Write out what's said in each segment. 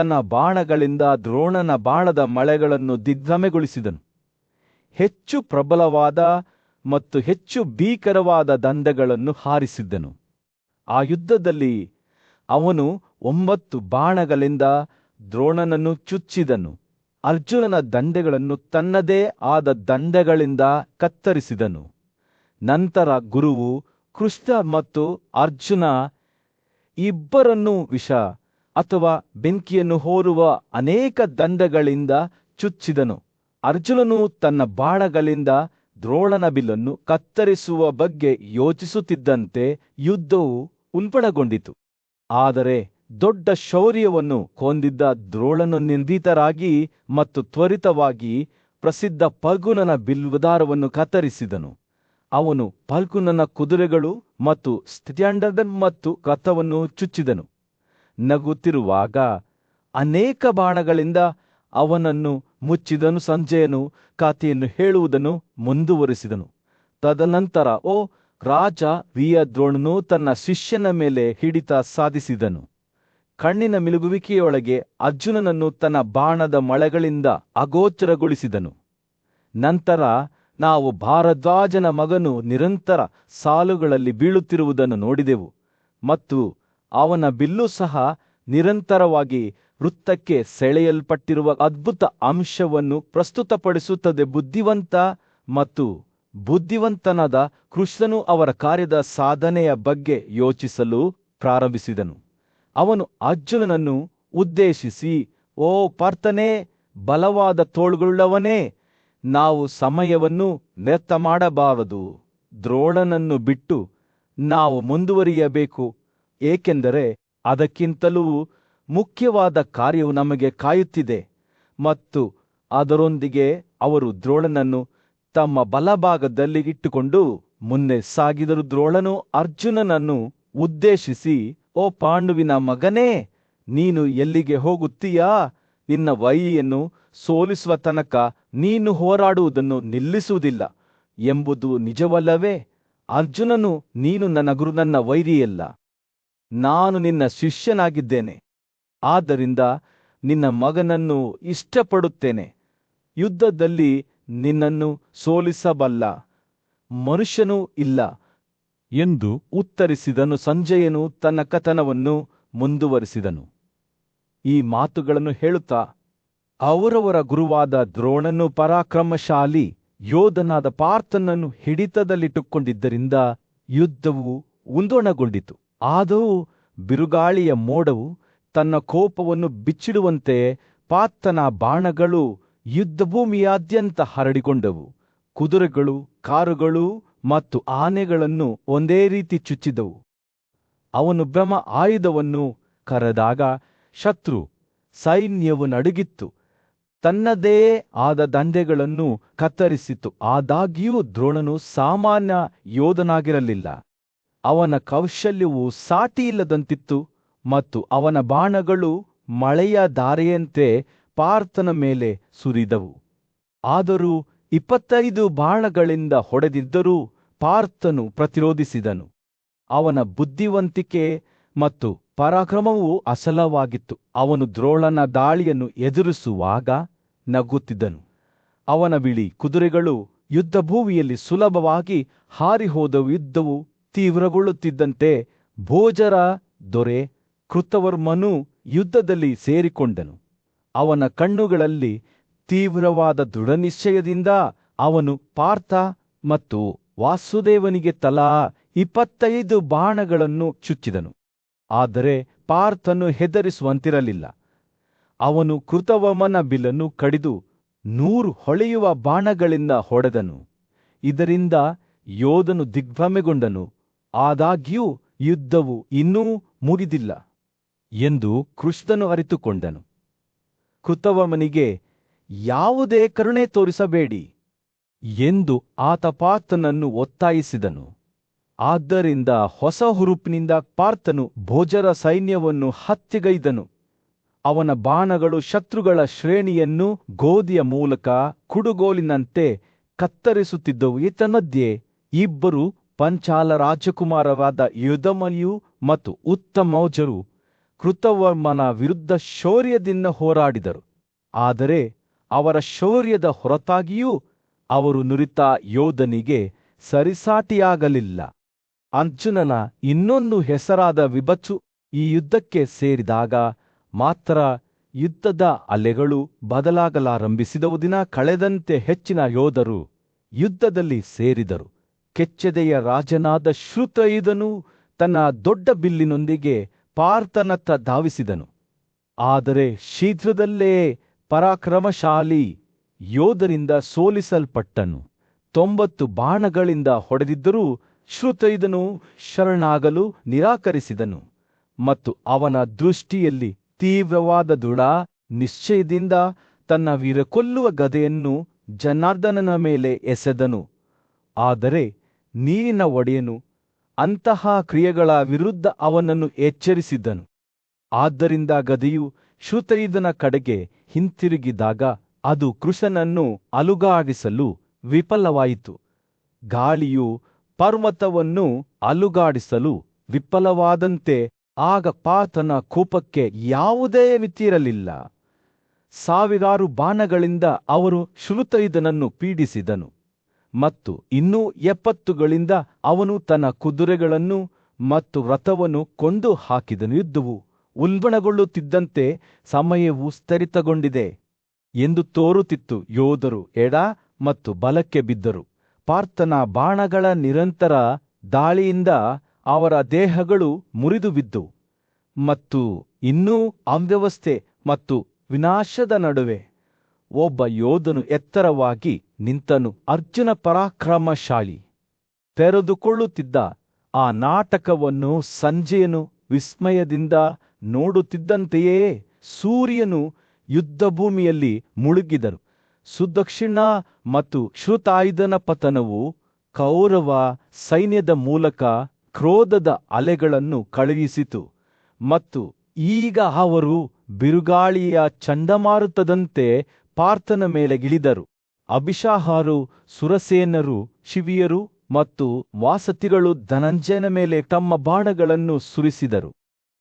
ತನ್ನ ಬಾಣಗಳಿಂದ ದ್ರೋಣನ ಬಾಣದ ಮಳೆಗಳನ್ನು ದಿಗ್ಭ್ರಮೆಗೊಳಿಸಿದನು. ಹೆಚ್ಚು ಪ್ರಬಲವಾದ ಮತ್ತು ಹೆಚ್ಚು ಭೀಕರವಾದ ದಂಡಗಳನ್ನು ಹಾರಿಸಿದ್ದನು. ಆ ಯುದ್ಧದಲ್ಲಿ ಅವನು 9 ಬಾಣಗಳಿಂದ ದ್ರೋಣನನ್ನು ಚುಚ್ಚಿದನು. ಅರ್ಜುನನ ದಂಡೆಗಳನ್ನು ತನ್ನದೇ ಆದ ದಂಡಗಳಿಂದ ಕತ್ತರಿಸಿದನು. ನಂತರ ಗುರುವು ಕೃಷ್ಣ ಮತ್ತು ಅರ್ಜುನ ಇಬ್ಬರನ್ನೂ ವಿಷ ಅಥವಾ ಬೆಂಕಿಯನ್ನು ಹೋರುವ ಅನೇಕ ದಂಡಗಳಿಂದ ಚುಚ್ಚಿದನು. ಅರ್ಜುನನು ತನ್ನ ಬಾಣಗಳಿಂದ ದ್ರೋಣನ ಬಿಲ್ಲನ್ನು ಕತ್ತರಿಸುವ ಬಗ್ಗೆ ಯೋಚಿಸುತ್ತಿದ್ದಂತೆ ಯುದ್ಧವು ಉಲ್ಬಣಗೊಂಡಿತು. ಆದರೆ ದೊಡ್ಡ ಶೌರ್ಯವನ್ನು ಹೊಂದಿದ್ದ ದ್ರೋಣನು ನಿರ್ಭೀತರಾಗಿ ಮತ್ತು ತ್ವರಿತವಾಗಿ ಪ್ರಸಿದ್ಧ ಫಲ್ಗುನನ ಬಿಲ್ಲುದಾರವನ್ನು ಕತ್ತರಿಸಿದನು. ಅವನು ಫಲ್ಗುನನ ಕುದುರೆಗಳು ಮತ್ತು ಸ್ಟ್ಯಾಂಡರ್ಡ್ ಮತ್ತು ರಥವನ್ನು ಚುಚ್ಚಿದನು. ನಗುತ್ತಿರುವಾಗ ಅನೇಕ ಬಾಣಗಳಿಂದ ಅವನನ್ನು ಮುಚ್ಚಿದನು. ಸಂಜಯನು ಕಥೆಯನ್ನು ಹೇಳುವುದನ್ನು ಮುಂದುವರಿಸಿದನು. ತದನಂತರ ರಾಜ ದ್ರೋಣನು ತನ್ನ ಶಿಷ್ಯನ ಮೇಲೆ ಹಿಡಿತ ಸಾಧಿಸಿದನು. ಕಣ್ಣಿನ ಮಿಲುಗುವಿಕೆಯೊಳಗೆ ಅರ್ಜುನನನ್ನು ತನ್ನ ಬಾಣದ ಮಳೆಗಳಿಂದ ಅಗೋಚರಗೊಳಿಸಿದನು. ನಂತರ ನಾವು ಭಾರದ್ವಾಜನ ಮಗನು ನಿರಂತರ ಸಾಲುಗಳಲ್ಲಿ ಬೀಳುತ್ತಿರುವುದನ್ನು ನೋಡಿದೆವು ಮತ್ತು ಅವನ ಬಿಲ್ಲು ಸಹ ನಿರಂತರವಾಗಿ ವೃತ್ತಕ್ಕೆ ಸೆಳೆಯಲ್ಪಟ್ಟಿರುವ ಅದ್ಭುತ ಅಂಶವನ್ನು ಪ್ರಸ್ತುತಪಡಿಸುತ್ತದೆ. ಬುದ್ಧಿವಂತ ಮತ್ತು ಬುದ್ಧಿವಂತನಾದ ಕೃಷ್ಣನು ಅವರ ಕಾರ್ಯದ ಸಾಧನೆಯ ಬಗ್ಗೆ ಯೋಚಿಸಲು ಪ್ರಾರಂಭಿಸಿದನು. ಅವನು ಅರ್ಜುನನನ್ನು ಉದ್ದೇಶಿಸಿ, ಪಾರ್ಥನೇ, ಬಲವಾದ ತೋಳುಳ್ಳವನೇ, ನಾವು ಸಮಯವನ್ನು ವ್ಯರ್ಥ ಮಾಡಬಾರದು. ದ್ರೋಣನನ್ನು ಬಿಟ್ಟು ನಾವು ಮುಂದುವರಿಯಬೇಕು, ಏಕೆಂದರೆ ಅದಕ್ಕಿಂತಲೂ ಮುಖ್ಯವಾದ ಕಾರ್ಯವು ನಮಗೆ ಕಾಯುತ್ತಿದೆ. ಮತ್ತು ಅದರೊಂದಿಗೆ ಅವರು ದ್ರೋಣನನ್ನು ತಮ್ಮ ಬಲಭಾಗದಲ್ಲಿ ಇಟ್ಟುಕೊಂಡು ಮುಂದೆ ಸಾಗಿದರು. ದ್ರೋಣನು ಅರ್ಜುನನನ್ನು ಉದ್ದೇಶಿಸಿ, ಪಾಂಡುವಿನ ಮಗನೇ, ನೀನು ಎಲ್ಲಿಗೆ ಹೋಗುತ್ತೀಯಾ? ನಿನ್ನ ವೈರಿಯನ್ನು ಸೋಲಿಸುವ ತನಕ ನೀನು ಹೋರಾಡುವುದನ್ನು ನಿಲ್ಲಿಸುವುದಿಲ್ಲ ಎಂಬುದು ನಿಜವಲ್ಲವೇ? ಅರ್ಜುನನು, ನೀನು ನನ್ನ ವೈರಿಯಲ್ಲ, ನಾನು ನಿನ್ನ ಶಿಷ್ಯನಾಗಿದ್ದೇನೆ. ಆದ್ದರಿಂದ ನಿನ್ನ ಮಗನನ್ನು ಇಷ್ಟಪಡುತ್ತೇನೆ. ಯುದ್ಧದಲ್ಲಿ ನಿನ್ನನ್ನು ಸೋಲಿಸಬಲ್ಲ ಮನುಷ್ಯನೂ ಇಲ್ಲ ಎಂದು ಉತ್ತರಿಸಿದನು. ಸಂಜಯನು ತನ್ನ ಕಥನವನ್ನು ಮುಂದುವರಿಸಿದನು. ಈ ಮಾತುಗಳನ್ನು ಹೇಳುತ್ತಾ, ಅವರವರ ಗುರುವಾದ ದ್ರೋಣನು ಪರಾಕ್ರಮಶಾಲಿ ಯೋಧನಾದ ಪಾರ್ಥನನ್ನು ಹಿಡಿತದಲ್ಲಿಟ್ಟುಕೊಂಡಿದ್ದರಿಂದ ಯುದ್ಧವು ಉಲ್ಬಣಗೊಂಡಿತು. ಆದರೂ ಬಿರುಗಾಳಿಯ ಮೋಡವು ತನ್ನ ಕೋಪವನ್ನು ಬಿಚ್ಚಿಡುವಂತೆ ಪಾರ್ಥನ ಬಾಣಗಳು ಯುದ್ಧಭೂಮಿಯಾದ್ಯಂತ ಹರಡಿಕೊಂಡವು. ಕುದುರೆಗಳು, ಕಾರುಗಳು ಮತ್ತು ಆನೆಗಳನ್ನು ಒಂದೇ ರೀತಿ ಚುಚ್ಚಿದವು. ಅವನು ಬ್ರಹ್ಮ ಆಯುಧವನ್ನು ಕರೆದಾಗ ಶತ್ರು ಸೈನ್ಯವು ನಡುಗಿತ್ತು, ತನ್ನದೇ ಆದ ದಂಡೆಗಳನ್ನು ಕತ್ತರಿಸಿತು. ಆದಾಗ್ಯೂ ದ್ರೋಣನು ಸಾಮಾನ್ಯ ಯೋಧನಾಗಿರಲಿಲ್ಲ. ಅವನ ಕೌಶಲ್ಯವು ಸಾಟಿಯಿಲ್ಲದಂತಿತ್ತು ಮತ್ತು ಅವನ ಬಾಣಗಳು ಮಳೆಯ ಧಾರೆಯಂತೆ ಪಾರ್ಥನ ಮೇಲೆ ಸುರಿದವು. ಆದರೂ 25 ಬಾಣಗಳಿಂದ ಹೊಡೆದಿದ್ದರೂ ಪಾರ್ಥನು ಪ್ರತಿರೋಧಿಸಿದನು. ಅವನ ಬುದ್ಧಿವಂತಿಕೆ ಮತ್ತು ಪರಾಕ್ರಮವು ಅಸಲವಾಗಿತ್ತು. ಅವನು ದ್ರೋಣನ ದಾಳಿಯನ್ನು ಎದುರಿಸುವಾಗ ನಗುತ್ತಿದ್ದನು. ಅವನ ಬಿಳಿ ಕುದುರೆಗಳು ಯುದ್ಧಭೂಮಿಯಲ್ಲಿ ಸುಲಭವಾಗಿ ಹಾರಿಹೋದವು. ಯುದ್ಧವು ತೀವ್ರಗೊಳ್ಳುತ್ತಿದ್ದಂತೆ ಭೋಜರ ದೊರೆ ಕೃತವರ್ಮನು ಯುದ್ಧದಲ್ಲಿ ಸೇರಿಕೊಂಡನು. ಅವನ ಕಣ್ಣುಗಳಲ್ಲಿ ತೀವ್ರವಾದ ದೃಢನಿಶ್ಚಯದಿಂದ ಅವನು ಪಾರ್ಥ ಮತ್ತು ವಾಸುದೇವನಿಗೆ ತಲಾ 25 ಬಾಣಗಳನ್ನು ಚುಚ್ಚಿದನು. ಆದರೆ ಪಾರ್ಥನು ಹೆದರಿಸುವಂತಿರಲಿಲ್ಲ. ಅವನು ಕೃತವರ್ಮನ ಬಿಲ್ಲನ್ನು ಕಡಿದು 100 ಹೊಳೆಯುವ ಬಾಣಗಳಿಂದ ಹೊಡೆದನು. ಇದರಿಂದ ಯೋಧನು ದಿಗ್ಭ್ರಮೆಗೊಂಡನು. ಆದಾಗ್ಯೂ ಯುದ್ಧವು ಇನ್ನೂ ಮುಗಿದಿಲ್ಲ ಎಂದು ಕೃಷ್ಣನು ಅರಿತುಕೊಂಡನು. ಕೃತವರ್ಮನಿಗೆ ಯಾವುದೇ ಕರುಣೆ ತೋರಿಸಬೇಡಿ ಎಂದು ಆತ ಪಾರ್ಥನನ್ನು ಒತ್ತಾಯಿಸಿದನು. ಆದ್ದರಿಂದ ಹೊಸ ಹುರುಪಿನಿಂದ ಪಾರ್ಥನು ಭೋಜರ ಸೈನ್ಯವನ್ನು ಹತ್ಯೆಗೈದನು. ಅವನ ಬಾಣಗಳು ಶತ್ರುಗಳ ಶ್ರೇಣಿಯನ್ನು ಗೋಧಿಯ ಮೂಲಕ ಕುಡುಗೋಲಿನಂತೆ ಕತ್ತರಿಸುತ್ತಿದ್ದವು. ಏತನ್ಮಧ್ಯೆ ಇಬ್ಬರು ಪಂಚಾಲ ರಾಜಕುಮಾರರಾದ ಯುಧಮನ್ಯು ಮತ್ತು ಉತ್ತಮೌಜರು ಕೃತವರ್ಮನ ವಿರುದ್ಧ ಶೌರ್ಯದಿಂದ ಹೋರಾಡಿದರು. ಆದರೆ ಅವರ ಶೌರ್ಯದ ಹೊರತಾಗಿಯೂ ಅವರು ನುರಿತ ಯೋಧನಿಗೆ ಸರಿಸಾಟಿಯಾಗಲಿಲ್ಲ. ಅರ್ಜುನನ ಇನ್ನೊಂದು ಹೆಸರಾದ ವಿಭತ್ಸು ಈ ಯುದ್ಧಕ್ಕೆ ಸೇರಿದಾಗ ಮಾತ್ರ ಯುದ್ಧದ ಅಲೆಗಳು ಬದಲಾಗಲಾರಂಭಿಸಿದವು. ದಿನ ಕಳೆದಂತೆ ಹೆಚ್ಚಿನ ಯೋಧರು ಯುದ್ಧದಲ್ಲಿ ಸೇರಿದರು. ಕೆಚ್ಚೆದೆಯ ರಾಜನಾದ ಶ್ರುತಯುಧನು ತನ್ನ ದೊಡ್ಡ ಬಿಲ್ಲಿನೊಂದಿಗೆ ಪಾರ್ಥನತ್ತ ಧಾವಿಸಿದನು. ಆದರೆ ಶೀಘ್ರದಲ್ಲೇ ಪರಾಕ್ರಮಶಾಲಿ ಯೋಧರಿಂದ ಸೋಲಿಸಲ್ಪಟ್ಟನು. 90 ಬಾಣಗಳಿಂದ ಹೊಡೆದಿದ್ದರೂ ಶ್ರುತಯುಧನು ಶರಣಾಗಲು ನಿರಾಕರಿಸಿದನು ಮತ್ತು ಅವನ ದೃಷ್ಟಿಯಲ್ಲಿ ತೀವ್ರವಾದ ದೃಢ ನಿಶ್ಚಯದಿಂದ ತನ್ನ ವೀರಕೊಲ್ಲುವ ಗದೆಯನ್ನು ಜನಾರ್ದನನ ಮೇಲೆ ಎಸೆದನು. ಆದರೆ ನೀರಿನ ಒಡೆಯನು ಅಂತಹ ಕ್ರಿಯೆಗಳ ವಿರುದ್ಧ ಅವನನ್ನು ಎಚ್ಚರಿಸಿದ್ದನು. ಆದ್ದರಿಂದ ಗದೆಯು ಶ್ರುತಯುಧನ ಕಡೆಗೆ ಹಿಂತಿರುಗಿದಾಗ ಅದು ಕೃಶನನ್ನು ಅಲುಗಾಡಿಸಲು ವಿಫಲವಾಯಿತು. ಗಾಳಿಯು ಪರ್ವತವನ್ನು ಅಲುಗಾಡಿಸಲು ವಿಫಲವಾದಂತೆ ಆಗ ಪಾರ್ಥನ ಕೋಪಕ್ಕೆ ಯಾವುದೇ ಮಿತಿಯಿರಲಿಲ್ಲ. ಸಾವಿರಾರು ಬಾಣಗಳಿಂದ ಅವರು ಶ್ರುತಯುಧನನ್ನು ಪೀಡಿಸಿದನು ಮತ್ತು ಇನ್ನೂ 70ಗಳಿಂದ ಅವನು ತನ್ನ ಕುದುರೆಗಳನ್ನು ಮತ್ತು ರಥವನ್ನು ಕೊಂದು ಹಾಕಿದನು. ಯುದ್ಧವು ಉಲ್ಬಣಗೊಳ್ಳುತ್ತಿದ್ದಂತೆ ಸಮಯವು ಸ್ಥಗಿತಗೊಂಡಿದೆ ಎಂದು ತೋರುತ್ತಿತ್ತು. ಯೋಧರು ಎಡ ಮತ್ತು ಬಲಕ್ಕೆ ಬಿದ್ದರು. ಪಾರ್ಥನ ಬಾಣಗಳ ನಿರಂತರ ದಾಳಿಯಿಂದ ಅವರ ದೇಹಗಳು ಮುರಿದು ಬಿದ್ದವು ಮತ್ತು ಇನ್ನೂ ಅವ್ಯವಸ್ಥೆ ಮತ್ತು ವಿನಾಶದ ನಡುವೆ ಒಬ್ಬ ಯೋಧನು ಎತ್ತರವಾಗಿ ನಿಂತನು. ಅರ್ಜುನ ಪರಾಕ್ರಮಶಾಲಿ. ತೆರೆದುಕೊಳ್ಳುತ್ತಿದ್ದ ಆ ನಾಟಕವನ್ನು ಸಂಜಯನು ವಿಸ್ಮಯದಿಂದ ನೋಡುತ್ತಿದ್ದಂತೆಯೇ ಸೂರ್ಯನು ಯುದ್ಧಭೂಮಿಯಲ್ಲಿ ಮುಳುಗಿದನು. ಸುದಕ್ಷಿಣ ಮತ್ತು ಶ್ರುತಾಯುಧನ ಪತನವು ಕೌರವ ಸೈನ್ಯದ ಮೂಲಕ ಕ್ರೋಧದ ಅಲೆಗಳನ್ನು ಕಳುಹಿಸಿತು ಮತ್ತು ಈಗ ಅವರು ಬಿರುಗಾಳಿಯ ಚಂಡಮಾರುತದಂತೆ ಪಾರ್ಥನ ಮೇಲೆ ಇಳಿದರು. ಅಭಿಷಾಹಾರು, ಸುರಸೇನರು, ಶಿವಿಯರು ಮತ್ತು ವಾಸತಿಗಳು ಧನಂಜಯನ ಮೇಲೆ ತಮ್ಮ ಬಾಣಗಳನ್ನು ಸುರಿಸಿದರು.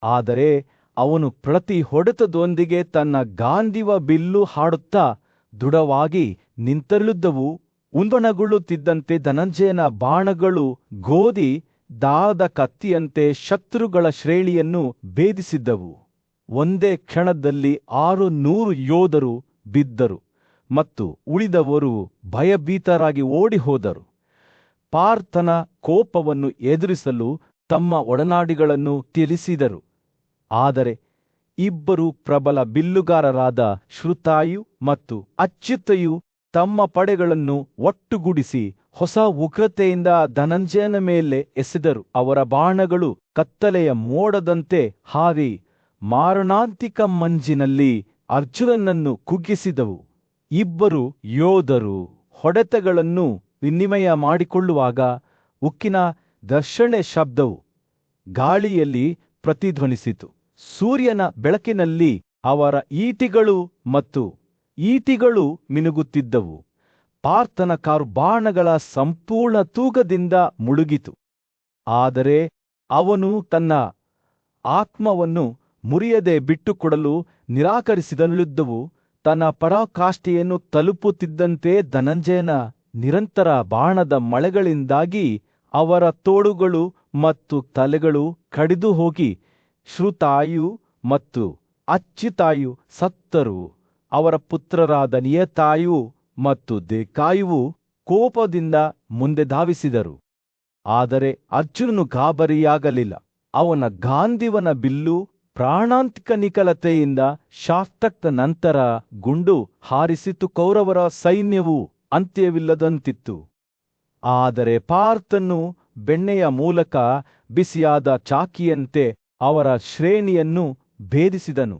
ಆದರೆ ಅವನು ಪ್ರತಿ ಹೊಡೆತದೊಂದಿಗೆ ತನ್ನ ಗಾಂಧೀವ ಬಿಲ್ಲು ಹಾಡುತ್ತಾ ದೃಢವಾಗಿ ನಿಂತಲ್ಲಿದ್ದವು. ಉಲ್ಬಣಗೊಳ್ಳುತ್ತಿದ್ದಂತೆ ಧನಂಜಯನ ಬಾಣಗಳು ಗೋಧಿ ದಾಳದ ಕತ್ತಿಯಂತೆ ಶತ್ರುಗಳ ಶ್ರೇಣಿಯನ್ನು ಭೇದಿಸಿದ್ದವು. ಒಂದೇ ಕ್ಷಣದಲ್ಲಿ 600 ಯೋಧರು ಬಿದ್ದರು ಮತ್ತು ಉಳಿದವರು ಭಯಭೀತರಾಗಿ ಓಡಿಹೋದರು. ಪಾರ್ಥನ ಕೋಪವನ್ನು ಎದುರಿಸಲು ತಮ್ಮ ಒಡನಾಡಿಗಳನ್ನು ತಿಳಿಸಿದರು. ಆದರೆ ಇಬ್ಬರು ಪ್ರಬಲ ಬಿಲ್ಲುಗಾರರಾದ ಶ್ರುತಾಯು ಮತ್ತು ಅಚ್ಯುತಯು ತಮ್ಮ ಪಡೆಗಳನ್ನು ಒಟ್ಟುಗೂಡಿಸಿ ಹೊಸ ಉಗ್ರತೆಯಿಂದ ಧನಂಜಯನ ಮೇಲೆ ಎಸೆದರು. ಅವರ ಬಾಣಗಳು ಕತ್ತಲೆಯ ಮೋಡದಂತೆ ಹಾರಿ ಮಾರಣಾಂತಿಕ ಮಂಜಿನಲ್ಲಿ ಅರ್ಜುನನನ್ನು ಕುಗ್ಗಿಸಿದವು. ಇಬ್ಬರು ಯೋಧರು ಹೊಡೆತಗಳನ್ನು ವಿನಿಮಯ ಮಾಡಿಕೊಳ್ಳುವಾಗ ಉಕ್ಕಿನ ಘರ್ಷಣೆ ಶಬ್ದವು ಗಾಳಿಯಲ್ಲಿ ಪ್ರತಿಧ್ವನಿಸಿತು. ಸೂರ್ಯನ ಬೆಳಕಿನಲ್ಲಿ ಅವರ ಈಟಿಗಳು ಮಿನುಗುತ್ತಿದ್ದವು. ಪಾರ್ಥನ ಕಾರು ಬಾಣಗಳ ಸಂಪೂರ್ಣ ತೂಕದಿಂದ ಮುಳುಗಿತು. ಆದರೆ ಅವನು ತನ್ನ ಆತ್ಮವನ್ನು ಮುರಿಯದೆ ಬಿಟ್ಟುಕೊಡಲು ನಿರಾಕರಿಸಿದನು. ಯುದ್ಧವು ತನ್ನ ಪರಾಕಾಷ್ಠೆಯನ್ನು ತಲುಪುತ್ತಿದ್ದಂತೆ ಧನಂಜಯನ ನಿರಂತರ ಬಾಣದ ಮಳೆಗಳಿಂದಾಗಿ ಅವರ ತೋಳುಗಳು ಮತ್ತು ತಲೆಗಳು ಕಡಿದು ಹೋಗಿ ಶ್ರುತಾಯು ಮತ್ತು ಅಚ್ಯುತಾಯು ಸತ್ತರು. ಅವರ ಪುತ್ರರಾದ ನಿಯತಾಯು ಮತ್ತು ದೇಕಾಯುವು ಕೋಪದಿಂದ ಮುಂದೆ ಧಾವಿಸಿದರು. ಆದರೆ ಅರ್ಜುನನು ಗಾಬರಿಯಾಗಲಿಲ್ಲ. ಅವನ ಗಾಂಧೀವನ ಬಿಲ್ಲು ಪ್ರಾಣಾಂತಿಕ ನಿಖಲತೆಯಿಂದ ಶಾಸ್ತ್ರಕ್ತ ನಂತರ ಗುಂಡು ಹಾರಿಸಿತು. ಕೌರವರ ಸೈನ್ಯವು ಅಂತ್ಯವಿಲ್ಲದಂತಿತ್ತು. ಆದರೆ ಪಾರ್ಥನು ಬೆಣ್ಣೆಯ ಮೂಲಕ ಬಿಸಿಯಾದ ಚಾಕಿಯಂತೆ ಅವರ ಶ್ರೇಣಿಯನ್ನು ಭೇದಿಸಿದನು.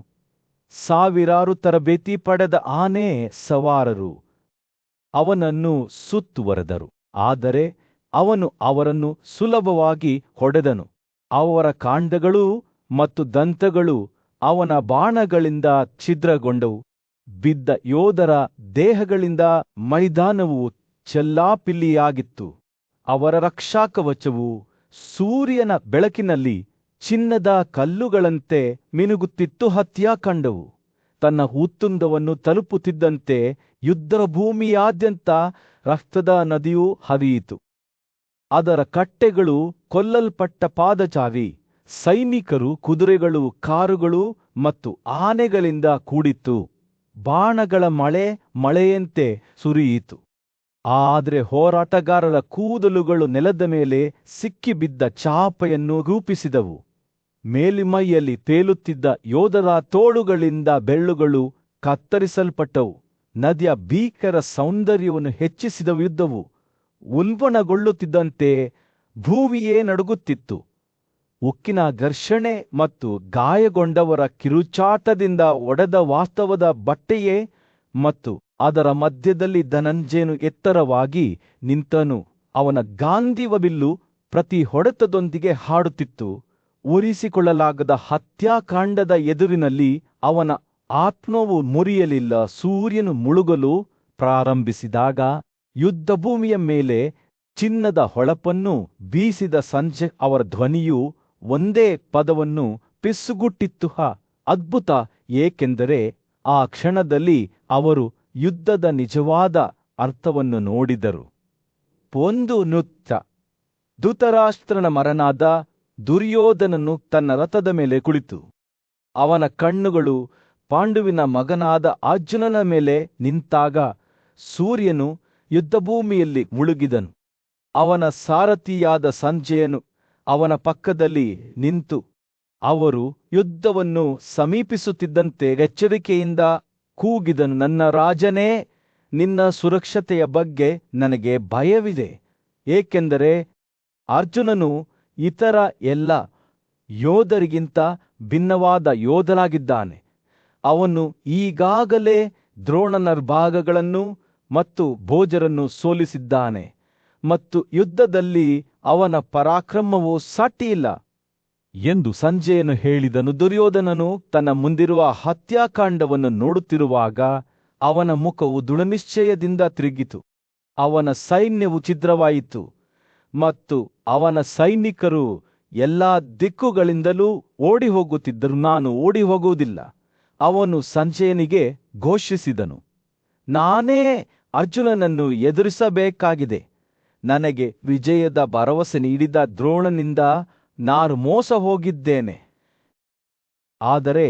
ಸಾವಿರಾರು ತರಬೇತಿ ಪಡೆದ ಆನೆ ಸವಾರರು ಅವನನ್ನು ಸುತ್ತುವರೆದರು. ಆದರೆ ಅವನು ಅವರನ್ನು ಸುಲಭವಾಗಿ ಹೊಡೆದನು. ಅವರ ಕಾಂಡಗಳು ಮತ್ತು ದಂತಗಳು ಅವನ ಬಾಣಗಳಿಂದ ಛಿದ್ರಗೊಂಡವು. ಬಿದ್ದ ಯೋಧರ ದೇಹಗಳಿಂದ ಮೈದಾನವು ಚೆಲ್ಲಾಪಿಲ್ಲಿಯಾಗಿತ್ತು. ಅವರ ರಕ್ಷಾಕವಚವು ಸೂರ್ಯನ ಬೆಳಕಿನಲ್ಲಿ ಚಿನ್ನದ ಕಲ್ಲುಗಳಂತೆ ಮಿನುಗುತ್ತಿತ್ತು. ಹತ್ಯಾಕಾಂಡವು ತನ್ನ ಉತ್ತುಂಗವನ್ನು ತಲುಪುತ್ತಿದ್ದಂತೆ ಯುದ್ಧಭೂಮಿಯಾದ್ಯಂತ ರಕ್ತದ ನದಿಯು ಹರಿಯಿತು. ಅದರ ಕಟ್ಟೆಗಳು ಕೊಲ್ಲಲ್ಪಟ್ಟ ಪಾದಚಾರಿ ಸೈನಿಕರು, ಕುದುರೆಗಳು, ಕಾರುಗಳು ಮತ್ತು ಆನೆಗಳಿಂದ ಕೂಡಿತ್ತು. ಬಾಣಗಳ ಮಳೆಯಂತೆ ಸುರಿಯಿತು. ಆದರೆ ಹೋರಾಟಗಾರರ ಕೂದಲುಗಳು ನೆಲದ ಮೇಲೆ ಸಿಕ್ಕಿಬಿದ್ದ ಚಾಪೆಯನ್ನು ರೂಪಿಸಿದವು. ಮೇಲ್ಮೈಯಲ್ಲಿ ತೇಲುತ್ತಿದ್ದ ಯೋಧರ ತೋಳುಗಳಿಂದ ಬೆರಳುಗಳು ಕತ್ತರಿಸಲ್ಪಟ್ಟವು. ನದಿಯ ಭೀಕರ ಸೌಂದರ್ಯವನ್ನು ಹೆಚ್ಚಿಸಿದ ಯುದ್ಧವು ಉಲ್ಬಣಗೊಳ್ಳುತ್ತಿದ್ದಂತೆ ಭೂಮಿಯೇ ನಡುಗುತ್ತಿತ್ತು. ಉಕ್ಕಿನ ಘರ್ಷಣೆ ಮತ್ತು ಗಾಯಗೊಂಡವರ ಕಿರುಚಾಟದಿಂದ ಒಡೆದ ವಾಸ್ತವದ ಬಟ್ಟೆಯೇ ಮತ್ತು ಅದರ ಮಧ್ಯದಲ್ಲಿ ಧನಂಜಯನು ಎತ್ತರವಾಗಿ ನಿಂತನು. ಅವನ ಗಾಂಧೀವ ಬಿಲ್ಲು ಪ್ರತಿ ಹೊಡೆತದೊಂದಿಗೆ ಹಾಡುತ್ತಿತ್ತು. ಉರಿಸಿಕೊಳ್ಳಲಾಗದ ಹತ್ಯಾಕಾಂಡದ ಎದುರಿನಲ್ಲಿ ಅವನ ಆತ್ಮವು ಮುರಿಯಲಿಲ್ಲ. ಸೂರ್ಯನು ಮುಳುಗಲು ಪ್ರಾರಂಭಿಸಿದಾಗ ಯುದ್ಧಭೂಮಿಯ ಮೇಲೆ ಚಿನ್ನದ ಹೊಳಪನ್ನು ಬೀಸಿದ ಸಂಜೆ ಅವರ ಧ್ವನಿಯು ಒಂದೇ ಪದವನ್ನು ಪಿಸುಗುಟ್ಟಿತ್ತು. ಅದ್ಭುತ! ಏಕೆಂದರೆ ಆ ಕ್ಷಣದಲ್ಲಿ ಅವರು ಯುದ್ಧದ ನಿಜವಾದ ಅರ್ಥವನ್ನು ನೋಡಿದರು. ಒಂದು ನೃತ್ಯ. ಧೃತರಾಷ್ಟ್ರನ ಮರನಾದ ದುರ್ಯೋಧನನು ತನ್ನ ರಥದ ಮೇಲೆ ಕುಳಿತು ಅವನ ಕಣ್ಣುಗಳು ಪಾಂಡುವಿನ ಮಗನಾದ ಅರ್ಜುನನ ಮೇಲೆ ನಿಂತಾಗ ಸೂರ್ಯನು ಯುದ್ಧಭೂಮಿಯಲ್ಲಿ ಮುಳುಗಿದನು. ಅವನ ಸಾರಥಿಯಾದ ಸಂಜಯನು ಅವನ ಪಕ್ಕದಲ್ಲಿ ನಿಂತು ಅವರು ಯುದ್ಧವನ್ನು ಸಮೀಪಿಸುತ್ತಿದ್ದಂತೆ ಎಚ್ಚರಿಕೆಯಿಂದ ಕೂಗಿದನು, ನನ್ನ ರಾಜನೇ, ನಿನ್ನ ಸುರಕ್ಷತೆಯ ಬಗ್ಗೆ ನನಗೆ ಭಯವಿದೆ. ಏಕೆಂದರೆ ಅರ್ಜುನನು ಇತರ ಎಲ್ಲ ಯೋಧರಿಗಿಂತ ಭಿನ್ನವಾದ ಯೋಧನಾಗಿದ್ದಾನೆ. ಅವನು ಈಗಾಗಲೇ ದ್ರೋಣನ ಭಾಗಗಳನ್ನು ಮತ್ತು ಭೋಜರನ್ನು ಸೋಲಿಸಿದ್ದಾನೆ ಮತ್ತು ಯುದ್ಧದಲ್ಲಿ ಅವನ ಪರಾಕ್ರಮವು ಸಾಟಿಯಿಲ್ಲ ಎಂದು ಸಂಜಯನು ಹೇಳಿದನು. ದುರ್ಯೋಧನನು ತನ್ನ ಮುಂದಿರುವ ಹತ್ಯಾಕಾಂಡವನ್ನು ನೋಡುತ್ತಿರುವಾಗ ಅವನ ಮುಖವು ದೃಢನಿಶ್ಚಯದಿಂದ ತಿರುಗಿತು. ಅವನ ಸೈನ್ಯವು ಛಿದ್ರವಾಯಿತು ಮತ್ತು ಅವನ ಸೈನಿಕರು ಎಲ್ಲಾ ದಿಕ್ಕುಗಳಿಂದಲೂ ಓಡಿಹೋಗುತ್ತಿದ್ದರು. ನಾನು ಓಡಿಹೋಗುವುದಿಲ್ಲ. ಅವನು ಸಂಜಯನಿಗೆ ಘೋಷಿಸಿದನು, ನಾನೇ ಅರ್ಜುನನನ್ನು ಎದುರಿಸಬೇಕಾಗಿದೆ. ನನಗೆ ವಿಜಯದ ಭರವಸೆ ನೀಡಿದ ದ್ರೋಣನಿಂದ ನಾನು ಮೋಸ ಹೋಗಿದ್ದೇನೆ. ಆದರೆ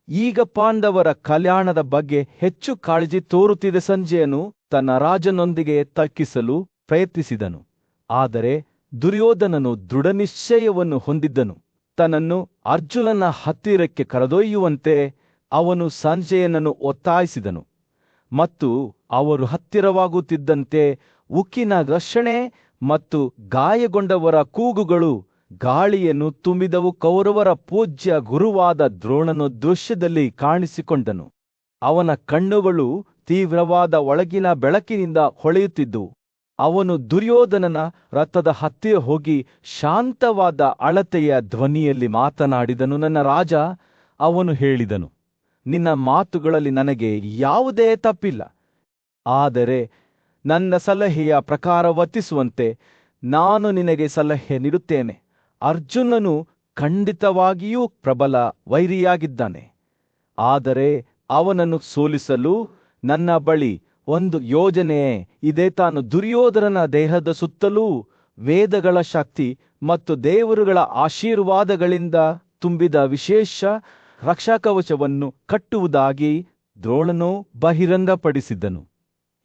ಈಗ ಪಾಂಡವರ ಕಲ್ಯಾಣದ ಬಗ್ಗೆ ಹೆಚ್ಚು ಕಾಳಜಿ ತೋರುತ್ತಿದೆ. ಸಂಜಯನು ತನ್ನ ರಾಜನೊಂದಿಗೆ ತರ್ಕಿಸಲು ಪ್ರಯತ್ನಿಸಿದನು. ಆದರೆ ದುರ್ಯೋಧನನು ದೃಢನಿಶ್ಚಯವನ್ನು ಹೊಂದಿದ್ದನು. ತನ್ನನ್ನು ಅರ್ಜುನನ ಹತ್ತಿರಕ್ಕೆ ಕರೆದೊಯ್ಯುವಂತೆ ಅವನು ಸಂಜಯನನ್ನು ಒತ್ತಾಯಿಸಿದನು. ಮತ್ತು ಅವರು ಹತ್ತಿರವಾಗುತ್ತಿದ್ದಂತೆ ಉಕ್ಕಿನ ಘರ್ಷಣೆ ಮತ್ತು ಗಾಯಗೊಂಡವರ ಕೂಗುಗಳು ಗಾಳಿಯನ್ನು ತುಂಬಿದವು. ಕೌರವರ ಪೂಜ್ಯ ಗುರುವಾದ ದ್ರೋಣನು ದೃಶ್ಯದಲ್ಲಿ ಕಾಣಿಸಿಕೊಂಡನು. ಅವನ ಕಣ್ಣುಗಳು ತೀವ್ರವಾದ ಒಳಗಿನ ಬೆಳಕಿನಿಂದ ಹೊಳೆಯುತ್ತಿದ್ದವು. ಅವನು ದುರ್ಯೋಧನನ ರಥದ ಹತ್ತಿರ ಹೋಗಿ ಶಾಂತವಾದ ಅಳತೆಯ ಧ್ವನಿಯಲ್ಲಿ ಮಾತನಾಡಿದನು, ನನ್ನ ರಾಜ. ಅವನು ಹೇಳಿದನು, ನಿನ್ನ ಮಾತುಗಳಲ್ಲಿ ನನಗೆ ಯಾವುದೇ ತಪ್ಪಿಲ್ಲ. ಆದರೆ ನನ್ನ ಸಲಹೆಯ ಪ್ರಕಾರ ವರ್ತಿಸುವಂತೆ ನಾನು ನಿನಗೆ ಸಲಹೆ ನೀಡುತ್ತೇನೆ. ಅರ್ಜುನನು ಖಂಡಿತವಾಗಿಯೂ ಪ್ರಬಲ ವೈರಿಯಾಗಿದ್ದಾನೆ. ಆದರೆ ಅವನನ್ನು ಸೋಲಿಸಲು ನನ್ನ ಬಳಿ ಒಂದು ಯೋಜನೆ ಇದೆ. ತಾನು ದುರ್ಯೋಧನನ ದೇಹದ ಸುತ್ತಲೂ ವೇದಗಳ ಶಕ್ತಿ ಮತ್ತು ದೇವರುಗಳ ಆಶೀರ್ವಾದಗಳಿಂದ ತುಂಬಿದ ವಿಶೇಷ ರಕ್ಷಾಕವಚವನ್ನು ಕಟ್ಟುವುದಾಗಿ ದ್ರೋಣನು ಬಹಿರಂಗಪಡಿಸಿದನು.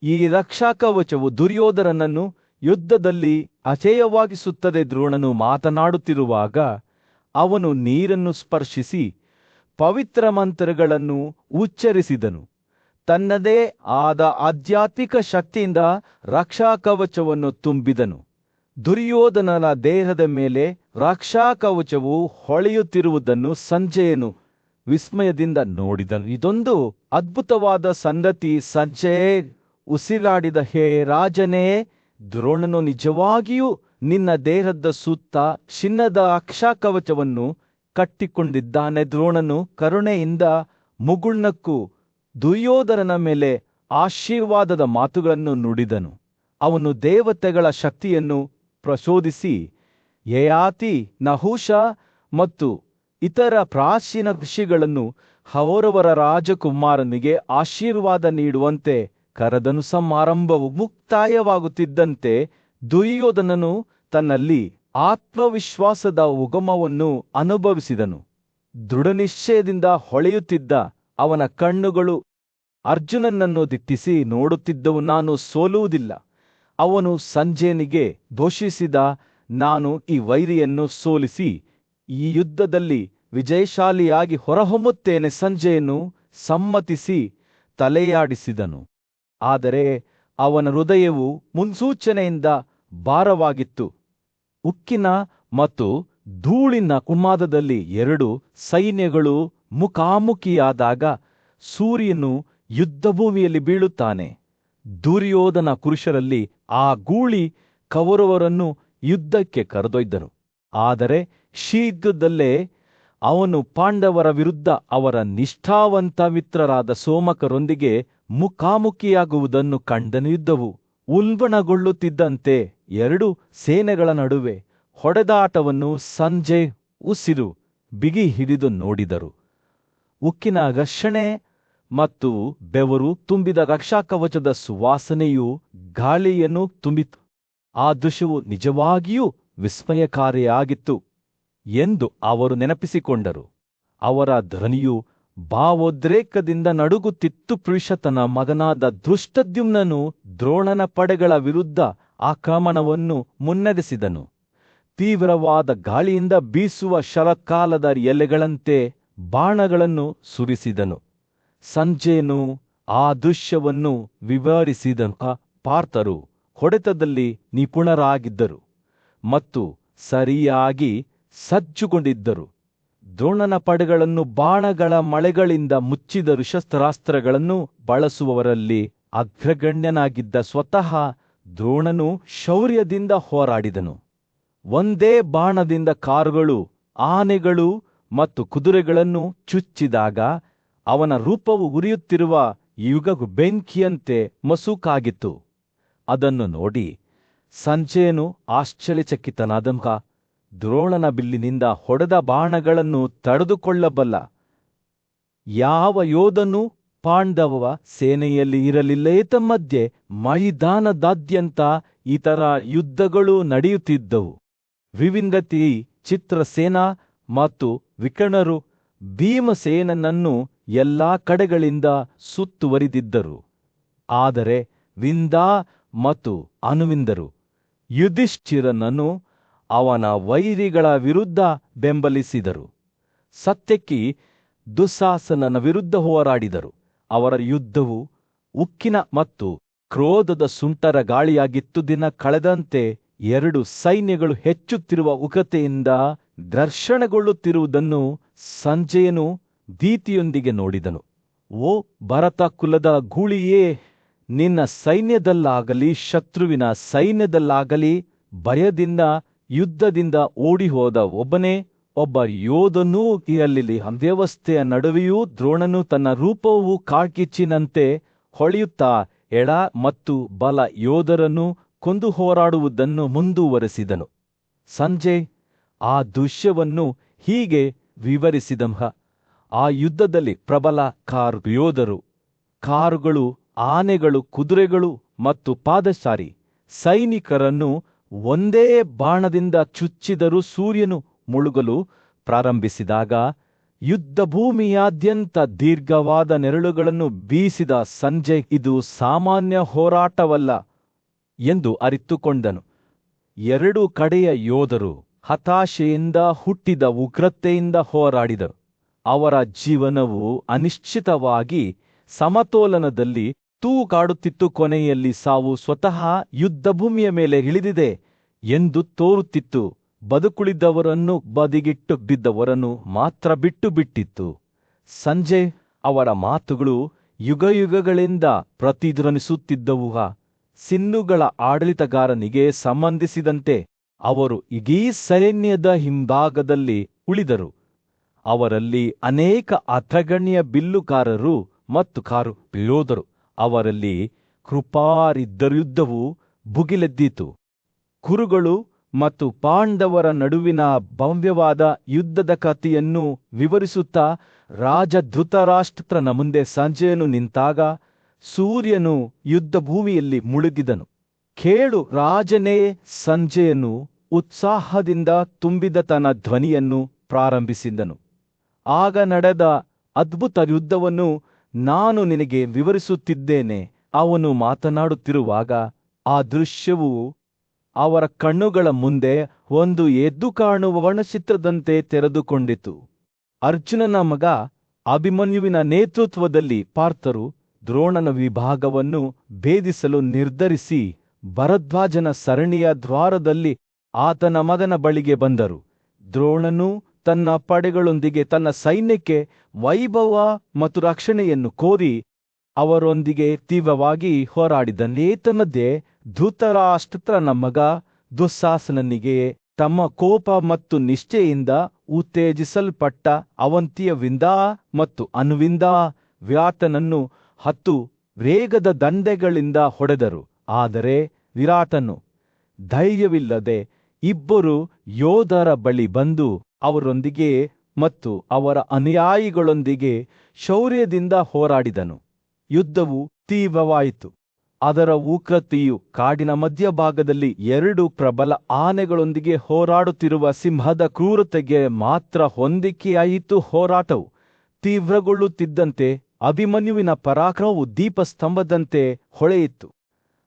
ಈ ರಕ್ಷಾಕವಚವು ದುರ್ಯೋಧನನನ್ನು ಯುದ್ಧದಲ್ಲಿ ಅಜೇಯವಾಗಿಸುತ್ತದೆ. ದ್ರೋಣನು ಮಾತನಾಡುತ್ತಿರುವಾಗ ಅವನು ನೀರನ್ನು ಸ್ಪರ್ಶಿಸಿ ಪವಿತ್ರ ಮಂತ್ರಗಳನ್ನು ಉಚ್ಚರಿಸಿದನು. ತನ್ನದೇ ಆದ ಆಧ್ಯಾತ್ಮಿಕ ಶಕ್ತಿಯಿಂದ ರಕ್ಷಾಕವಚವನ್ನು ತುಂಬಿದನು. ದುರ್ಯೋಧನನ ದೇಹದ ಮೇಲೆ ರಕ್ಷಾಕವಚವು ಹೊಳೆಯುತ್ತಿರುವುದನ್ನು ಸಂಜಯನು ವಿಸ್ಮಯದಿಂದ ನೋಡಿದನು. ಇದೊಂದು ಅದ್ಭುತವಾದ ಸಂಗತಿ. ಸಂಜಯ್ ಉಸಿರಾಡಿದ, ಹೇ ರಾಜನೇ, ದ್ರೋಣನು ನಿಜವಾಗಿಯೂ ನಿನ್ನ ದೇಹದ ಸುತ್ತ ಚಿನ್ನದ ರಕ್ಷಾಕವಚವನ್ನು ಕಟ್ಟಿಕೊಂಡಿದ್ದಾನೆ. ದ್ರೋಣನು ಕರುಣೆಯಿಂದ ಮುಗುಳ್ನಕ್ಕು ದುರ್ಯೋಧನನ ಮೇಲೆ ಆಶೀರ್ವಾದದ ಮಾತುಗಳನ್ನು ನುಡಿದನು. ಅವನು ದೇವತೆಗಳ ಶಕ್ತಿಯನ್ನು ಪ್ರಚೋದಿಸಿ ಯಯಾತಿ, ನಹುಷ ಮತ್ತು ಇತರ ಪ್ರಾಚೀನ ಋಷಿಗಳನ್ನು ಅವರವರ ರಾಜಕುಮಾರನಿಗೆ ಆಶೀರ್ವಾದ ನೀಡುವಂತೆ ಕರೆದನು. ಸಮಾರಂಭವು ಮುಕ್ತಾಯವಾಗುತ್ತಿದ್ದಂತೆ ದುರ್ಯೋಧನನು ತನ್ನಲ್ಲಿ ಆತ್ಮವಿಶ್ವಾಸದ ಉಗಮವನ್ನು ಅನುಭವಿಸಿದನು. ದೃಢನಿಶ್ಚಯದಿಂದ ಹೊಳೆಯುತ್ತಿದ್ದ ಅವನ ಕಣ್ಣುಗಳು ಅರ್ಜುನನನ್ನು ದಿಟ್ಟಿಸಿ ನೋಡುತ್ತಿದ್ದವು. ನಾನು ಸೋಲುವುದಿಲ್ಲ. ಅವನು ಸಂಜಯನಿಗೆ ಘೋಷಿಸಿದ, ನಾನು ಈ ವೈರಿಯನ್ನು ಸೋಲಿಸಿ ಈ ಯುದ್ಧದಲ್ಲಿ ವಿಜಯಶಾಲಿಯಾಗಿ ಹೊರಹೊಮ್ಮುತ್ತೇನೆ. ಸಂಜಯನು ಸಮ್ಮತಿಸಿ ತಲೆಯಾಡಿಸಿದನು. ಆದರೆ ಅವನ ಹೃದಯವು ಮುನ್ಸೂಚನೆಯಿಂದ ಭಾರವಾಗಿತ್ತು. ಉಕ್ಕಿನ ಮತ್ತು ಧೂಳಿನ ಉನ್ಮಾದದಲ್ಲಿ ಎರಡು ಸೈನ್ಯಗಳು ಮುಖಾಮುಖಿಯಾದಾಗ ಸೂರ್ಯನು ಯುದ್ಧಭೂಮಿಯಲ್ಲಿ ಬೀಳುತ್ತಾನೆ. ದುರ್ಯೋಧನ ಪುರುಷರಲ್ಲಿ ಆ ಗೂಳಿ ಕೌರವರನ್ನು ಯುದ್ಧಕ್ಕೆ ಕರೆದೊಯ್ದನು. ಆದರೆ ಶೀಘ್ರದಲ್ಲೇ ಅವನು ಪಾಂಡವರ ವಿರುದ್ಧ ಅವರ ನಿಷ್ಠಾವಂತ ಮಿತ್ರರಾದ ಸೋಮಕರೊಂದಿಗೆ ಮುಖಾಮುಖಿಯಾಗುವುದನ್ನು ಕಂಡನು. ಯುದ್ಧವು ಉಲ್ಬಣಗೊಳ್ಳುತ್ತಿದ್ದಂತೆ ಎರಡು ಸೇನೆಗಳ ನಡುವೆ ಹೊಡೆದಾಟವನ್ನು ಸಂಜಯ್ ಉಸಿರು ಬಿಗಿ ಹಿಡಿದು ನೋಡಿದರು. ಉಕ್ಕಿನ ಘರ್ಷಣೆ ಮತ್ತು ಬೆವರು ತುಂಬಿದ ರಕ್ಷಾಕವಚದ ಸುವಾಸನೆಯು ಗಾಳಿಯನ್ನು ತುಂಬಿತು. ಆ ದೃಶ್ಯವು ನಿಜವಾಗಿಯೂ ವಿಸ್ಮಯಕಾರಿಯಾಗಿತ್ತು ಎಂದು ಅವರು ನೆನಪಿಸಿಕೊಂಡರು. ಅವರ ಧ್ವನಿಯು ಭಾವೋದ್ರೇಕದಿಂದ ನಡುಗುತ್ತಿತ್ತು. ಪುರುಷತನ ಮಗನಾದ ಧೃಷ್ಟದ್ಯುಮ್ನನು ದ್ರೋಣನ ಪಡೆಗಳ ವಿರುದ್ಧ ಆಕ್ರಮಣವನ್ನು ಮುನ್ನಡೆಸಿದನು. ತೀವ್ರವಾದ ಗಾಳಿಯಿಂದ ಬೀಸುವ ಶರತ್ಕಾಲದ ಎಲೆಗಳಂತೆ ಬಾಣಗಳನ್ನು ಸುರಿಸಿದನು. ಸಂಜಯನು ಆ ದೃಶ್ಯವನ್ನು ವಿವರಿಸಿದನು. ಪಾರ್ಥರು ಹೊಡೆತದಲ್ಲಿ ನಿಪುಣರಾಗಿದ್ದರು ಮತ್ತು ಸರಿಯಾಗಿ ಸಜ್ಜುಗೊಂಡಿದ್ದರು. ದ್ರೋಣನ ಪಡೆಗಳನ್ನು ಬಾಣಗಳ ಮಳೆಗಳಿಂದ ಮುಚ್ಚಿದರು. ಶಸ್ತ್ರಾಸ್ತ್ರಗಳನ್ನು ಬಳಸುವವರಲ್ಲಿ ಅಗ್ರಗಣ್ಯನಾಗಿದ್ದ ಸ್ವತಃ ದ್ರೋಣನು ಶೌರ್ಯದಿಂದ ಹೋರಾಡಿದನು. ಒಂದೇ ಬಾಣದಿಂದ ಕಾರುಗಳು, ಆನೆಗಳು ಮತ್ತು ಕುದುರೆಗಳನ್ನು ಚುಚ್ಚಿದಾಗ ಅವನ ರೂಪವು ಉರಿಯುತ್ತಿರುವ ಯುಗವು ಬೆಂಕಿಯಂತೆ ಮಸುಕಾಗಿತ್ತು. ಅದನ್ನು ನೋಡಿ ಸಂಜಯನು ಆಶ್ಚರ್ಯಚಕಿತನಾದಂಗ, ದ್ರೋಣನ ಬಿಲ್ಲಿನಿಂದ ಹೊಡೆದ ಬಾಣಗಳನ್ನು ತಡೆದುಕೊಳ್ಳಬಲ್ಲ ಯಾವ ಯೋಧನೂ ಪಾಂಡವ ಸೇನೆಯಲ್ಲಿ ಇರಲಿಲ್ಲ. ಏತನ್ಮಧ್ಯೆ ಮೈದಾನದಾದ್ಯಂತ ಇತರ ಯುದ್ಧಗಳು ನಡೆಯುತ್ತಿದ್ದವು. ವಿವಿಂಗತಿ, ಚಿತ್ರಸೇನ ಮತ್ತು ವಿಕರ್ಣರು ಭೀಮಸೇನನನ್ನು ಎಲ್ಲಾ ಕಡೆಗಳಿಂದ ಸುತ್ತುವರಿದಿದ್ದರು. ಆದರೆ ವಿಂದ ಮತ್ತು ಅನುವಿಂದರು ಯುಧಿಷ್ಠಿರನನ್ನು ಅವನ ವೈರಿಗಳ ವಿರುದ್ಧ ಬೆಂಬಲಿಸಿದರು. ಸತ್ಯಕಿ ದುಶ್ಯಾಸನನ ವಿರುದ್ಧ ಹೋರಾಡಿದರು. ಅವರ ಯುದ್ಧವು ಉಕ್ಕಿನ ಮತ್ತು ಕ್ರೋಧದ ಸುಂಟರ ಗಾಳಿಯಾಗಿತ್ತು. ದಿನ ಕಳೆದಂತೆ ಎರಡು ಸೈನ್ಯಗಳು ಹೆಚ್ಚುತ್ತಿರುವ ಉಗ್ರತೆಯಿಂದ ಘರ್ಷಣೆಗೊಳ್ಳುತ್ತಿರುವುದನ್ನು ಸಂಜಯನು ಭೀತಿಯೊಂದಿಗೆ ನೋಡಿದನು. ಓ ಭರತ ಕುಲದ ಗೂಳಿಯೇ, ನಿನ್ನ ಸೈನ್ಯದಲ್ಲಾಗಲಿ ಶತ್ರುವಿನ ಸೈನ್ಯದಲ್ಲಾಗಲಿ ಭಯದಿಂದ ಯುದ್ಧದಿಂದ ಓಡಿಹೋದ ಒಬ್ಬ ಯೋಧನೂ ಇರಲಿಲ್ಲ. ಅವ್ಯವಸ್ಥೆಯ ನಡುವೆಯೂ ದ್ರೋಣನು ತನ್ನ ರೂಪವು ಕಾಡ್ಗಿಚ್ಚಿನಂತೆ ಹೊಳೆಯುತ್ತಾ ಎಡ ಮತ್ತು ಬಲ ಯೋಧರನ್ನು ಕೊಂದು ಹೋರಾಡುವುದನ್ನು ಮುಂದುವರೆಸಿದನು. ಸಂಜಯ್ ಆ ದೃಶ್ಯವನ್ನು ಹೀಗೆ ವಿವರಿಸಿದಂಹ, ಆ ಯುದ್ಧದಲ್ಲಿ ಪ್ರಬಲ ಯೋಧರು, ಕಾರುಗಳು, ಆನೆಗಳು, ಕುದುರೆಗಳು ಮತ್ತು ಪಾದಚಾರಿ ಸೈನಿಕರನ್ನು ಒಂದೇ ಬಾಣದಿಂದ ಚುಚ್ಚಿದರೂ ಸೂರ್ಯನು ಮುಳುಗಲು ಪ್ರಾರಂಭಿಸಿದಾಗ ಯುದ್ಧಭೂಮಿಯಾದ್ಯಂತ ದೀರ್ಘವಾದ ನೆರಳುಗಳನ್ನು ಬೀಸಿದ ಸಂಜಯ್ ಇದು ಸಾಮಾನ್ಯ ಹೋರಾಟವಲ್ಲ ಎಂದು ಅರಿತುಕೊಂಡನು. ಎರಡೂ ಕಡೆಯ ಯೋಧರು ಹತಾಶೆಯಿಂದ ಹುಟ್ಟಿದ ಉಗ್ರತೆಯಿಂದ ಹೋರಾಡಿದರು. ಅವರ ಜೀವನವು ಅನಿಶ್ಚಿತವಾಗಿ ಸಮತೋಲನದಲ್ಲಿ ತೂಗಾಡುತ್ತಿತ್ತು. ಕೊನೆಯಲ್ಲಿ ಸಾವು ಸ್ವತಃ ಯುದ್ಧಭೂಮಿಯ ಮೇಲೆ ಇಳಿದಿದೆ ಎಂದು ತೋರುತ್ತಿತ್ತು. ಬದುಕುಳಿದವರನ್ನು ಬದಿಗಿಟ್ಟು ಬಿದ್ದವರನ್ನು ಮಾತ್ರ ಬಿಟ್ಟು ಬಿಟ್ಟಿತ್ತು. ಸಂಜಯ್ ಅವರ ಮಾತುಗಳು ಯುಗಯುಗಗಳಿಂದ ಪ್ರತಿಧ್ವನಿಸುತ್ತಿದ್ದವು. ಸಿನ್ನುಗಳ ಆಡಳಿತಗಾರನಿಗೆ ಸಂಬಂಧಿಸಿದಂತೆ ಅವರು ಇಡೀ ಸೈನ್ಯದ ಹಿಂಭಾಗದಲ್ಲಿ ಉಳಿದರು. ಅವರಲ್ಲಿ ಅನೇಕ ಅಗ್ರಗಣ್ಯ ಬಿಲ್ಲುಗಾರರು ಮತ್ತು ಕಾರು ಯೋಧರು. ಅವರಲ್ಲಿ ಕೃಪಾರಿದ್ದರು. ಯುದ್ಧವು ಭುಗಿಲೆದ್ದಿತು. ಕುರುಗಳು ಮತ್ತು ಪಾಂಡವರ ನಡುವಿನ ಭವ್ಯವಾದ ಯುದ್ಧದ ಕಥೆಯನ್ನು ವಿವರಿಸುತ್ತಾ ರಾಜ ಧೃತರಾಷ್ಟ್ರನ ಮುಂದೆ ಸಂಜಯನು ನಿಂತಾಗ ಸೂರ್ಯನು ಯುದ್ಧಭೂಮಿಯಲ್ಲಿ ಮುಳುಗಿದನು. ಕೇಳು ರಾಜನೇ, ಸಂಜಯನು ಉತ್ಸಾಹದಿಂದ ತುಂಬಿದ ತನ್ನ ಧ್ವನಿಯನ್ನು ಪ್ರಾರಂಭಿಸಿದನು. ಆಗ ನಡೆದ ಅದ್ಭುತ ಯುದ್ಧವನ್ನು ನಾನು ನಿನಗೆ ವಿವರಿಸುತ್ತಿದ್ದೇನೆ. ಅವನು ಮಾತನಾಡುತ್ತಿರುವಾಗ ಆ ದೃಶ್ಯವು ಅವರ ಕಣ್ಣುಗಳ ಮುಂದೆ ಒಂದು ಎದ್ದು ಕಾಣುವ ವರ್ಣಚಿತ್ರದಂತೆ ತೆರೆದುಕೊಂಡಿತು. ಅರ್ಜುನನ ಮಗ ಅಭಿಮನ್ಯುವಿನ ನೇತೃತ್ವದಲ್ಲಿ ಪಾರ್ಥರು ದ್ರೋಣನ ವಿಭಾಗವನ್ನು ಭೇದಿಸಲು ನಿರ್ಧರಿಸಿ ಭರದ್ವಾಜನ ಸರಣಿಯ ದ್ವಾರದಲ್ಲಿ ಆತನ ಮಗನ ಬಳಿಗೆ ಬಂದರು. ದ್ರೋಣನು ತನ್ನ ಪಡೆಗಳೊಂದಿಗೆ ತನ್ನ ಸೈನ್ಯಕ್ಕೆ ವೈಭವ ಮತ್ತು ರಕ್ಷಣೆಯನ್ನು ಕೋರಿ ಅವರೊಂದಿಗೆ ತೀವ್ರವಾಗಿ ಹೋರಾಡಿದನೇತನದ್ದೇ ಧೃತರಾಷ್ಟ್ರನ ಮಗ ದುಶ್ಯಾಸನನಿಗೆ ತಮ್ಮ ಕೋಪ ಮತ್ತು ನಿಷ್ಠೆಯಿಂದ ಉತ್ತೇಜಿಸಲ್ಪಟ್ಟ ಅವಂತಿಯ ವಿಂದ ಮತ್ತು ಅನುವಿಂದ ವಿರಾಟನನ್ನು 10 ವೇಗದ ದಂಡೆಗಳಿಂದ ಹೊಡೆದರು. ಆದರೆ ವಿರಾಟನು ಧೈರ್ಯವಿಲ್ಲದೆ 2 ಯೋಧರ ಬಳಿ ಬಂದು ಅವರೊಂದಿಗೆ ಮತ್ತು ಅವರ ಅನುಯಾಯಿಗಳೊಂದಿಗೆ ಶೌರ್ಯದಿಂದ ಹೋರಾಡಿದನು. ಯುದ್ಧವು ತೀವ್ರವಾಯಿತು. ಅದರ ಉಗ್ರತೆಯು ಕಾಡಿನ ಮಧ್ಯಭಾಗದಲ್ಲಿ 2 ಪ್ರಬಲ ಆನೆಗಳೊಂದಿಗೆ ಹೋರಾಡುತ್ತಿರುವ ಸಿಂಹದ ಕ್ರೂರತೆಗೆ ಮಾತ್ರ ಹೊಂದಿಕೆಯಾಯಿತು. ಹೋರಾಟವು ತೀವ್ರಗೊಳ್ಳುತ್ತಿದ್ದಂತೆ ಅಭಿಮನ್ಯುವಿನ ಪರಾಕ್ರಮವು ದೀಪಸ್ತಂಭದಂತೆ ಹೊಳೆಯಿತು.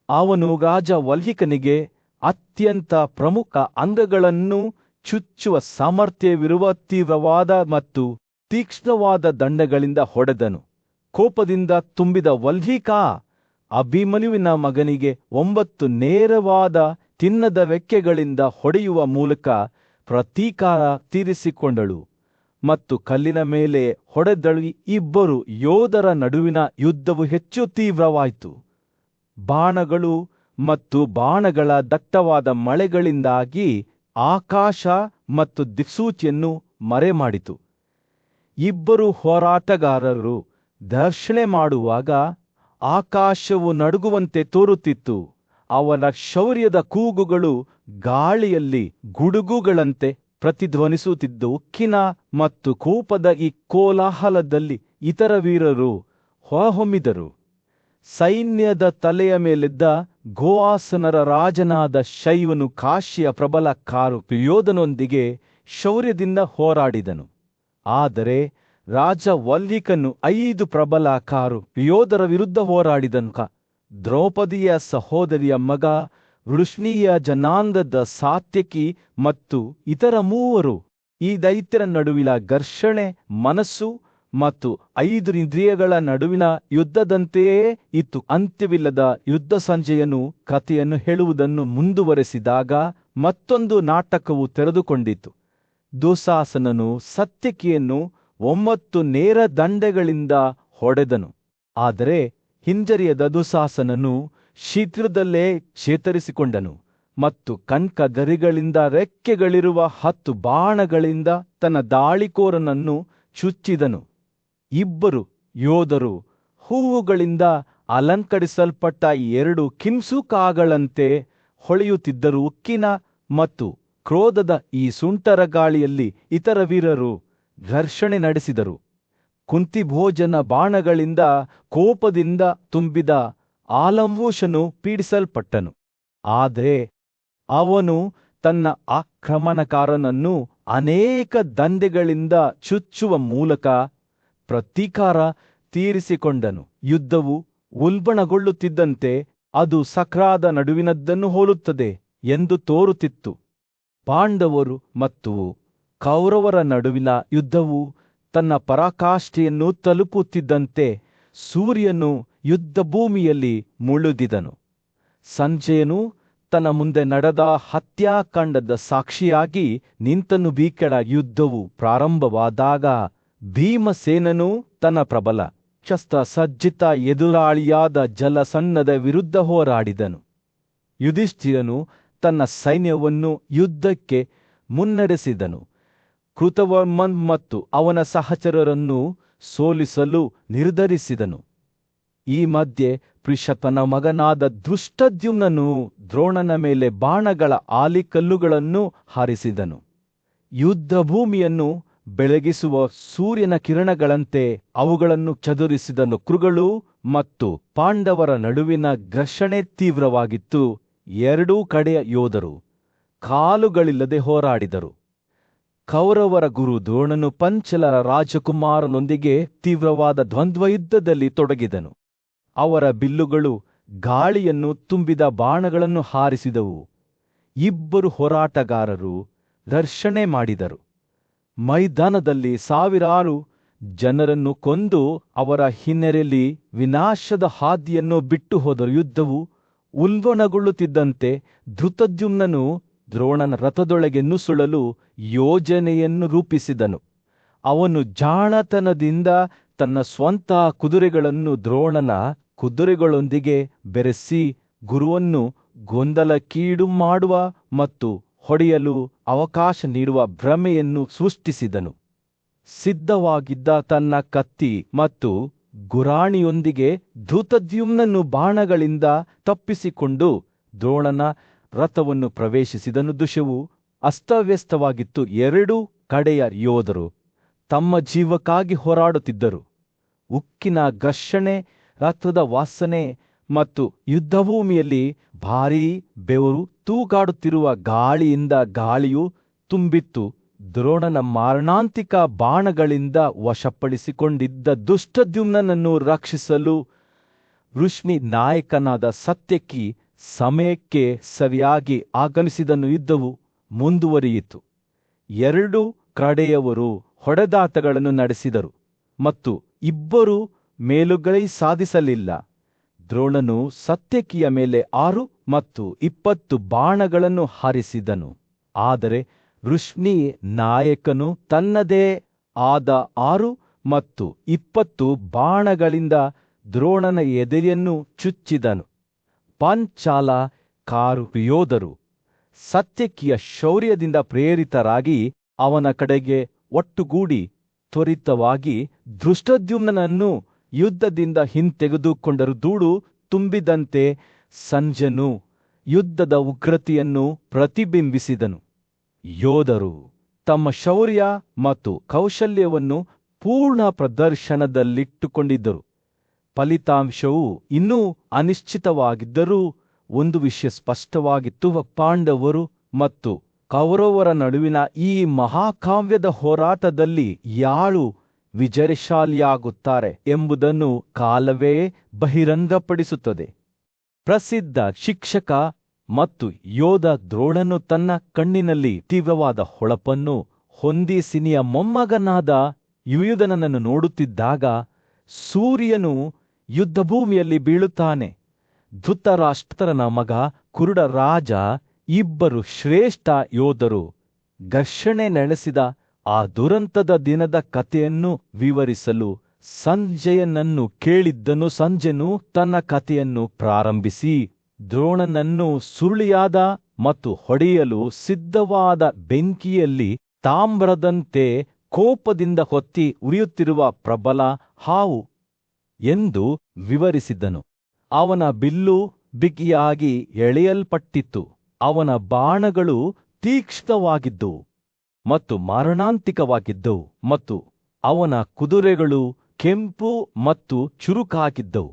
ಅವನು ರಾಜ ವಲ್ಹಿಕನಿಗೆ ಅತ್ಯಂತ ಪ್ರಮುಖ ಅಂಗಗಳನ್ನು ಚುಚ್ಚುವ ಸಾಮರ್ಥ್ಯವಿರುವ ತೀವ್ರವಾದ ಮತ್ತು ತೀಕ್ಷ್ಣವಾದ ದಂಡಗಳಿಂದ ಹೊಡೆದನು. ಕೋಪದಿಂದ ತುಂಬಿದ ವಲ್ಹಿಕ ಅಭಿಮನ್ಯುವಿನ ಮಗನಿಗೆ 9 ನೇರವಾದ ತಿನ್ನದ ರೆಕ್ಕೆಗಳಿಂದ ಹೊಡೆಯುವ ಮೂಲಕ ಪ್ರತೀಕಾರ ತೀರಿಸಿಕೊಂಡಳು ಮತ್ತು ಕಲ್ಲಿನ ಮೇಲೆ ಹೊಡೆದಳು. 2 ಯೋಧರ ನಡುವಿನ ಯುದ್ಧವು ಹೆಚ್ಚು ತೀವ್ರವಾಯಿತು. ಬಾಣಗಳು ಮತ್ತು ಬಾಣಗಳ ದಟ್ಟವಾದ ಮಳೆಗಳಿಂದಾಗಿ ಆಕಾಶ ಮತ್ತು ದಿಕ್ಸೂಚಿಯನ್ನು ಮರೆಮಾಡಿತು. 2 ಹೋರಾಟಗಾರರು ಘರ್ಷಣೆ ಮಾಡುವಾಗ ಆಕಾಶವು ನಡುಗುವಂತೆ ತೋರುತ್ತಿತ್ತು. ಅವನ ಶೌರ್ಯದ ಕೂಗುಗಳು ಗಾಳಿಯಲ್ಲಿ ಗುಡುಗುಗಳಂತೆ ಪ್ರತಿಧ್ವನಿಸುತ್ತಿದ್ದು, ಉಕ್ಕಿನ ಮತ್ತು ಕೋಪದ ಈ ಕೋಲಾಹಲದಲ್ಲಿ ಇತರ ವೀರರು ಹೊರಹೊಮ್ಮಿದರು. ಸೈನ್ಯದ ತಲೆಯ ಮೇಲಿದ್ದ ಗೋವಾಸನರ ರಾಜನಾದ ಶೈವನು ಕಾಶಿಯ ಪ್ರಬಲ ಕಾರು ಯೋಧನೊಂದಿಗೆ ಶೌರ್ಯದಿಂದ ಹೋರಾಡಿದನು. ಆದರೆ ರಾಜ ವಲ್ಹಿಕನು 5 ಪ್ರಬಲ ಕಾರು ಯೋಧರ ವಿರುದ್ಧ ಹೋರಾಡಿದನು. ದ್ರೌಪದಿಯ ಸಹೋದರಿಯ ಮಗ ವೃಷ್ಣೀಯ ಜನಾಂಗದ ಸಾತ್ಯಕಿ ಮತ್ತು ಇತರ 3 ಈ ದೈತ್ಯರ ನಡುವಿನ ಘರ್ಷಣೆ ಮನಸ್ಸು ಮತ್ತು 5 ಇಂದ್ರಿಯಗಳ ನಡುವಿನ ಯುದ್ಧದಂತೆಯೇ ಇತ್ತು. ಅಂತ್ಯವಿಲ್ಲದ ಯುದ್ಧ. ಸಂಜಯನು ಕಥೆಯನ್ನು ಹೇಳುವುದನ್ನು ಮುಂದುವರೆಸಿದಾಗ ಮತ್ತೊಂದು ನಾಟಕವು ತೆರೆದುಕೊಂಡಿತು. ದುಶ್ಯಾಸನನು ಸತ್ಯಕಿಯನ್ನು 9 ನೇರ ದಂಡೆಗಳಿಂದ ಹೊಡೆದನು. ಆದರೆ ಹಿಂಜರಿಯದ ದುಶ್ಯಾಸನನು ಶೀಘ್ರದಲ್ಲೇ ಚೇತರಿಸಿಕೊಂಡನು ಮತ್ತು ಕಣ್ಕಗರಿಗಳಿಂದ ರೆಕ್ಕೆಗಳಿರುವ 10 ಬಾಣಗಳಿಂದ ತನ್ನ ದಾಳಿಕೋರನನ್ನು ಚುಚ್ಚಿದನು. 2 ಯೋಧರು ಹೂವುಗಳಿಂದ ಅಲಂಕರಿಸಲ್ಪಟ್ಟ 2 ಕಿಂಸುಕಾಗಳಂತೆ ಹೊಳೆಯುತ್ತಿದ್ದರು. ಉಕ್ಕಿನ ಮತ್ತು ಕ್ರೋಧದ ಈ ಸುಂಟರ ಗಾಳಿಯಲ್ಲಿ ಇತರ ವೀರರು ಘರ್ಷಣೆ ನಡೆಸಿದರು. ಕುಂತಿಭೋಜನ ಬಾಣಗಳಿಂದ ಕೋಪದಿಂದ ತುಂಬಿದ ಆಲಂಬೂಷನು ಪೀಡಿಸಲ್ಪಟ್ಟನು. ಆದರೆ ಅವನು ತನ್ನ ಆಕ್ರಮಣಕಾರನನ್ನು ಅನೇಕ ದಂಡೆಗಳಿಂದ ಚುಚ್ಚುವ ಮೂಲಕ ಪ್ರತೀಕಾರ ತೀರಿಸಿಕೊಂಡನು. ಯುದ್ಧವು ಉಲ್ಬಣಗೊಳ್ಳುತ್ತಿದ್ದಂತೆ ಅದು ಸಕ್ರಾದ ನಡುವಿನದ್ದನ್ನು ಹೋಲುತ್ತದೆ ಎಂದು ತೋರುತ್ತಿತ್ತು. ಪಾಂಡವರು ಮತ್ತು ಕೌರವರ ನಡುವಿನ ಯುದ್ಧವು ತನ್ನ ಪರಾಕಾಷ್ಠೆಯನ್ನು ತಲುಪುತ್ತಿದ್ದಂತೆ ಸೂರ್ಯನು ಯುದ್ಧಭೂಮಿಯಲ್ಲಿ ಮುಳುಗಿದನು. ಸಂಜಯನು ತನ್ನ ಮುಂದೆ ನಡೆದ ಹತ್ಯಾಕಾಂಡದ ಸಾಕ್ಷಿಯಾಗಿ ನಿಂತನು. ಭೀಕರ ಯುದ್ಧವು ಪ್ರಾರಂಭವಾದಾಗ ಭೀಮಸೇನನು ತನ್ನ ಪ್ರಬಲ ಶಸ್ತ್ರಸಜ್ಜಿತ ಎದುರಾಳಿಯಾದ ಜಲಸನ್ನದ ವಿರುದ್ಧ ಹೋರಾಡಿದನು. ಯುಧಿಷ್ಠಿರನು ತನ್ನ ಸೈನ್ಯವನ್ನು ಯುದ್ಧಕ್ಕೆ ಮುನ್ನಡೆಸಿದನು. ಕೃತವರ್ಮನ್ ಮತ್ತು ಅವನ ಸಹಚರರನ್ನು ಸೋಲಿಸಲು ನಿರ್ಧರಿಸಿದನು. ಈ ಮಧ್ಯೆ ಪ್ರಿಷತನ ಮಗನಾದ ಧೃಷ್ಟದ್ಯುಮ್ನನು ದ್ರೋಣನ ಮೇಲೆ ಬಾಣಗಳ ಆಲಿಕಲ್ಲುಗಳನ್ನು ಹಾರಿಸಿದನು. ಯುದ್ಧಭೂಮಿಯನ್ನು ಬೆಳಗಿಸುವ ಸೂರ್ಯನ ಕಿರಣಗಳಂತೆ ಅವುಗಳನ್ನು ಚದುರಿಸಿದನು. ಕುರುಗಳು ಮತ್ತು ಪಾಂಡವರ ನಡುವಿನ ಘರ್ಷಣೆ ತೀವ್ರವಾಗಿತ್ತು. ಎರಡೂ ಕಡೆಯ ಯೋಧರು ಕಾಲುಗಳಿಲ್ಲದೆ ಹೋರಾಡಿದರು. ಕೌರವರ ಗುರು ದ್ರೋಣನು ಪಂಚಲರ ರಾಜಕುಮಾರನೊಂದಿಗೆ ತೀವ್ರವಾದ ದ್ವಂದ್ವಯುದ್ಧದಲ್ಲಿ ತೊಡಗಿದನು. ಅವರ ಬಿಲ್ಲುಗಳು ಗಾಳಿಯನ್ನು ತುಂಬಿದ ಬಾಣಗಳನ್ನು ಹಾರಿಸಿದವು. ಇಬ್ಬರು ಹೋರಾಟಗಾರರು ಘರ್ಷಣೆ ಮಾಡಿದರು. ಮೈದಾನದಲ್ಲಿ ಸಾವಿರಾರು ಜನರನ್ನು ಕೊಂದು ಅವರ ಹಿನ್ನೆಲೆಯಲ್ಲಿ ವಿನಾಶದ ಹಾದಿಯನ್ನು ಬಿಟ್ಟು ಹೋದರು. ಯುದ್ಧವು ಉಲ್ಬಣಗೊಳ್ಳುತ್ತಿದ್ದಂತೆ ಧೃತದ್ಯುಮ್ನನು ದ್ರೋಣನ ರಥದೊಳಗೆ ನುಸುಳಲು ಯೋಜನೆಯನ್ನು ರೂಪಿಸಿದನು. ಅವನು ಜಾಣತನದಿಂದ ತನ್ನ ಸ್ವಂತ ಕುದುರೆಗಳನ್ನು ದ್ರೋಣನ ಕುದುರೆಗಳೊಂದಿಗೆ ಬೆರೆಸಿ ಗುರುವನ್ನು ಗೊಂದಲಕ್ಕೀಡು ಮಾಡುವ ಮತ್ತು ಹೊಡೆಯಲು ಅವಕಾಶ ನೀಡುವ ಭ್ರಮೆಯನ್ನು ಸೃಷ್ಟಿಸಿದನು. ಸಿದ್ಧವಾಗಿದ್ದ ತನ್ನ ಕತ್ತಿ ಮತ್ತು ಗುರಾಣಿಯೊಂದಿಗೆ ಧೃತದ್ಯುಮ್ನನು ಬಾಣಗಳಿಂದ ತಪ್ಪಿಸಿಕೊಂಡು ದ್ರೋಣನ ರಥವನ್ನು ಪ್ರವೇಶಿಸಿದನು. ದೃಶ್ಯವು ಅಸ್ತವ್ಯಸ್ತವಾಗಿತ್ತು. ಎರಡೂ ಕಡೆಯ ಯೋಧರು ತಮ್ಮ ಜೀವಕ್ಕಾಗಿ ಹೋರಾಡುತ್ತಿದ್ದರು. ಉಕ್ಕಿನ ಘರ್ಷಣೆ, ರಕ್ತದ ವಾಸನೆ ಮತ್ತು ಯುದ್ಧಭೂಮಿಯಲ್ಲಿ ಭಾರೀ ಬೆವರು ತೂಗಾಡುತ್ತಿರುವ ಗಾಳಿಯಿಂದ ಗಾಳಿಯು ತುಂಬಿತ್ತು. ದ್ರೋಣನ ಮಾರಣಾಂತಿಕ ಬಾಣಗಳಿಂದ ವಶಪಡಿಸಿಕೊಂಡಿದ್ದ ದುಷ್ಟದ್ಯುಮ್ನನನ್ನು ರಕ್ಷಿಸಲು ವೃಷ್ಣಿ ನಾಯಕನಾದ ಸತ್ಯಕಿ ಸಮಯಕ್ಕೆ ಸರಿಯಾಗಿ ಆಗಮಿಸಿದನು. ಯುದ್ಧವು ಮುಂದುವರಿಯಿತು. ಎರಡೂ ಕಡೆಯವರು ಹೊಡೆದಾಟಗಳನ್ನು ನಡೆಸಿದರು ಮತ್ತು ಇಬ್ಬರೂ ಮೇಲುಗೈ ಸಾಧಿಸಲಿಲ್ಲ. ದ್ರೋಣನು ಸತ್ಯಕಿಯ ಮೇಲೆ 6 ಮತ್ತು 20 ಬಾಣಗಳನ್ನು ಹಾರಿಸಿದನು. ಆದರೆ ವೃಷ್ಣಿ ನಾಯಕನು ತನ್ನದೇ ಆದ 6 ಮತ್ತು 20 ಬಾಣಗಳಿಂದ ದ್ರೋಣನ ಎದೆಯನ್ನು ಚುಚ್ಚಿದನು. ಪಾಂಚಾಲ ಯೋಧರು ಸತ್ಯಕಿಯ ಶೌರ್ಯದಿಂದ ಪ್ರೇರಿತರಾಗಿ ಅವನ ಕಡೆಗೆ ಒಟ್ಟುಗೂಡಿ ತ್ವರಿತವಾಗಿ ಧೃಷ್ಟದ್ಯುಮ್ನನನ್ನು ಯುದ್ಧದಿಂದ ಹಿಂತೆಗೆದುಕೊಂಡರು. ಧೂಳು ತುಂಬಿದಂತೆ ಸಂಜಯನು ಯುದ್ಧದ ಉಗ್ರತೆಯನ್ನು ಪ್ರತಿಬಿಂಬಿಸಿದನು. ಯೋಧರು ತಮ್ಮ ಶೌರ್ಯ ಮತ್ತು ಕೌಶಲ್ಯವನ್ನು ಪೂರ್ಣ ಪ್ರದರ್ಶನದಲ್ಲಿಟ್ಟುಕೊಂಡಿದ್ದರು. ಫಲಿತಾಂಶವು ಇನ್ನೂ ಅನಿಶ್ಚಿತವಾಗಿದ್ದರೂ ಒಂದು ವಿಷಯ ಸ್ಪಷ್ಟವಾಗಿತ್ತು: ಪಾಂಡವರು ಮತ್ತು ಕೌರವರ ನಡುವಿನ ಈ ಮಹಾಕಾವ್ಯದ ಹೋರಾಟದಲ್ಲಿ ಯಾರು ವಿಜಯಶಾಲಿಯಾಗುತ್ತಾರೆ ಎಂಬುದನ್ನು ಕಾಲವೇ ಬಹಿರಂಗಪಡಿಸುತ್ತದೆ. ಪ್ರಸಿದ್ಧ ಶಿಕ್ಷಕ ಮತ್ತು ಯೋಧ ದ್ರೋಣನು ತನ್ನ ಕಣ್ಣಿನಲ್ಲಿ ತೀವ್ರವಾದ ಹೊಳಪನ್ನು ಹೊಂದಿಸಿನಿಯ ಮೊಮ್ಮಗನಾದ ಯುಯುಧನನನ್ನು ನೋಡುತ್ತಿದ್ದಾಗ ಸೂರ್ಯನು ಯುದ್ಧಭೂಮಿಯಲ್ಲಿ ಬೀಳುತ್ತಾನೆ. ಧೃತರಾಷ್ಟ್ರನ ಮಗ, ಕುರುಡ ರಾಜ, ಇಬ್ಬರು ಶ್ರೇಷ್ಠ ಯೋಧರು ಘರ್ಷಣೆ ನಡೆಸಿದ ಆ ದುರಂತದ ದಿನದ ಕಥೆಯನ್ನು ವಿವರಿಸಲು ಸಂಜಯನನ್ನು ಕೇಳಿದ್ದನು. ಸಂಜಯನು ತನ್ನ ಕಥೆಯನ್ನು ಪ್ರಾರಂಭಿಸಿ ದ್ರೋಣನನ್ನು ಸುರುಳಿಯಾದ ಮತ್ತು ಹೊಡೆಯಲು ಸಿದ್ಧವಾದ ಬೆಂಕಿಯಲ್ಲಿ ತಾಮ್ರದಂತೆ ಕೋಪದಿಂದ ಹೊತ್ತಿ ಉರಿಯುತ್ತಿರುವ ಪ್ರಬಲ ಹಾವು ಎಂದು ವಿವರಿಸಿದ್ದನು. ಅವನ ಬಿಲ್ಲು ಬಿಗಿಯಾಗಿ ಎಳೆಯಲ್ಪಟ್ಟಿತ್ತು. ಅವನ ಬಾಣಗಳು ತೀಕ್ಷ್ಣವಾಗಿದ್ದವು ಮತ್ತು ಮಾರಣಾಂತಿಕವಾಗಿದ್ದವು ಮತ್ತು ಅವನ ಕುದುರೆಗಳು ಕೆಂಪು ಮತ್ತು ಚುರುಕಾಗಿದ್ದವು.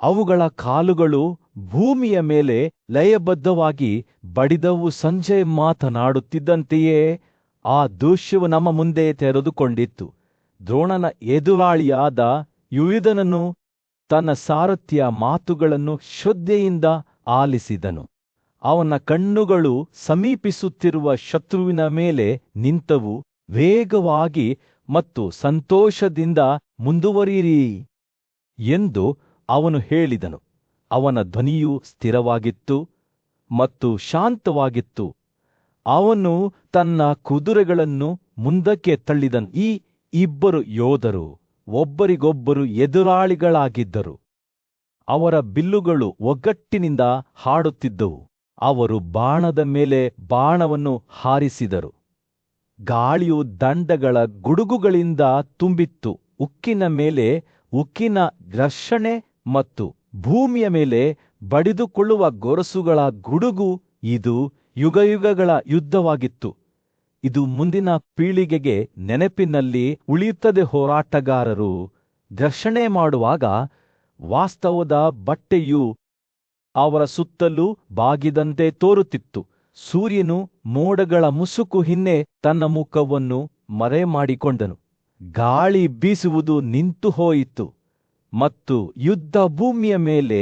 ಅವುಗಳ ಕಾಲುಗಳು ಭೂಮಿಯ ಮೇಲೆ ಲಯಬದ್ಧವಾಗಿ ಬಡಿದವು. ಸಂಜಯ್ ಮಾತನಾಡುತ್ತಿದ್ದಂತೆಯೇ ಆ ದೃಶ್ಯವು ನಮ್ಮ ಮುಂದೆ ತೆರೆದುಕೊಂಡಿತ್ತು. ದ್ರೋಣನ ಎದುರಾಳಿಯಾದ ಯುಯುಧನನು ತನ್ನ ಸಾರಥಿಯ ಮಾತುಗಳನ್ನು ಶ್ರದ್ಧೆಯಿಂದ ಆಲಿಸಿದನು. ಅವನ ಕಣ್ಣುಗಳು ಸಮೀಪಿಸುತ್ತಿರುವ ಶತ್ರುವಿನ ಮೇಲೆ ನಿಂತವು. ವೇಗವಾಗಿ ಮತ್ತು ಸಂತೋಷದಿಂದ ಮುಂದುವರಿಯಿರಿ ಎಂದು ಅವನು ಹೇಳಿದನು. ಅವನ ಧ್ವನಿಯು ಸ್ಥಿರವಾಗಿತ್ತು ಮತ್ತು ಶಾಂತವಾಗಿತ್ತು. ಅವನು ತನ್ನ ಕುದುರೆಗಳನ್ನು ಮುಂದಕ್ಕೆ ತಳ್ಳಿದನು. ಈ ಇಬ್ಬರು ಯೋಧರು ಒಬ್ಬರಿಗೊಬ್ಬರು ಎದುರಾಳಿಗಳಾಗಿದ್ದರು. ಅವರ ಬಿಲ್ಲುಗಳು ಒಗ್ಗಟ್ಟಿನಿಂದ ಹಾಡುತ್ತಿದ್ದವು. ಅವರು ಬಾಣದ ಮೇಲೆ ಬಾಣವನ್ನು ಹಾರಿಸಿದರು. ಗಾಳಿಯು ದಂಡಗಳ ಗುಡುಗುಗಳಿಂದ ತುಂಬಿತ್ತು. ಉಕ್ಕಿನ ಮೇಲೆ ಉಕ್ಕಿನ ಘರ್ಷಣೆ ಮತ್ತು ಭೂಮಿಯ ಮೇಲೆ ಬಡಿದುಕೊಳ್ಳುವ ಗೊರಸುಗಳ ಗುಡುಗು. ಇದು ಯುಗಯುಗಗಳ ಯುದ್ಧವಾಗಿತ್ತು. ಇದು ಮುಂದಿನ ಪೀಳಿಗೆಗೆ ನೆನಪಿನಲ್ಲಿ ಉಳಿಯುತ್ತದೆ. ಹೋರಾಟಗಾರರು ಘರ್ಷಣೆ ಮಾಡುವಾಗ ವಾಸ್ತವದ ಬಟ್ಟೆಯು ಅವರ ಸುತ್ತಲೂ ಬಾಗಿದಂತೆ ತೋರುತ್ತಿತ್ತು. ಸೂರ್ಯನು ಮೋಡಗಳ ಮುಸುಕು ಹಿನ್ನೆ ತನ್ನ ಮುಖವನ್ನು ಮರೆಮಾಡಿಕೊಂಡನು. ಗಾಳಿ ಬೀಸುವುದು ನಿಂತು ಹೋಯಿತು ಮತ್ತು ಯುದ್ಧ ಭೂಮಿಯ ಮೇಲೆ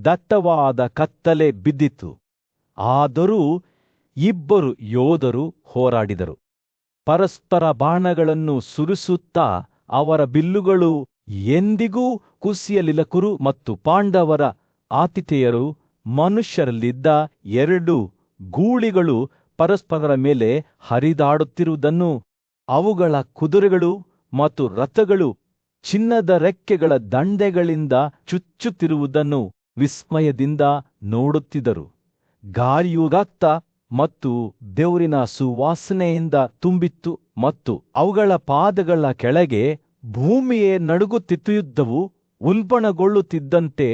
ದಟ್ಟವಾದ ಕತ್ತಲೆ ಬಿದ್ದಿತು. ಆದರೂ ಇಬ್ಬರು ಯೋಧರು ಹೋರಾಡಿದರು, ಪರಸ್ಪರ ಬಾಣಗಳನ್ನು ಸುರಿಸುತ್ತಾ. ಅವರ ಬಿಲ್ಲುಗಳು ಎಂದಿಗೂ ಕುಸಿಯಲಿಲ್ಲ. ಮತ್ತು ಪಾಂಡವರ ಆತಿಥೇಯರು ಮನುಷ್ಯರಲ್ಲಿದ್ದ 2 ಗೂಳಿಗಳು ಪರಸ್ಪರರ ಮೇಲೆ ಹರಿದಾಡುತ್ತಿರುವುದನ್ನು, ಅವುಗಳ ಕುದುರೆಗಳು ಮತ್ತು ರಥಗಳು ಚಿನ್ನದ ರೆಕ್ಕೆಗಳ ದಂಡೆಗಳಿಂದ ಚುಚ್ಚುತ್ತಿರುವುದನ್ನು ವಿಸ್ಮಯದಿಂದ ನೋಡುತ್ತಿದ್ದರು. ಗಾಳಿಯು ರಕ್ತ ಮತ್ತು ಬೆವರಿನ ಸುವಾಸನೆಯಿಂದ ತುಂಬಿತ್ತು ಮತ್ತು ಅವುಗಳ ಪಾದಗಳ ಕೆಳಗೆ ಭೂಮಿಯೇ ನಡುಗುತ್ತಿತ್ತು. ಯುದ್ಧವು ಉಲ್ಬಣಗೊಳ್ಳುತ್ತಿದ್ದಂತೆ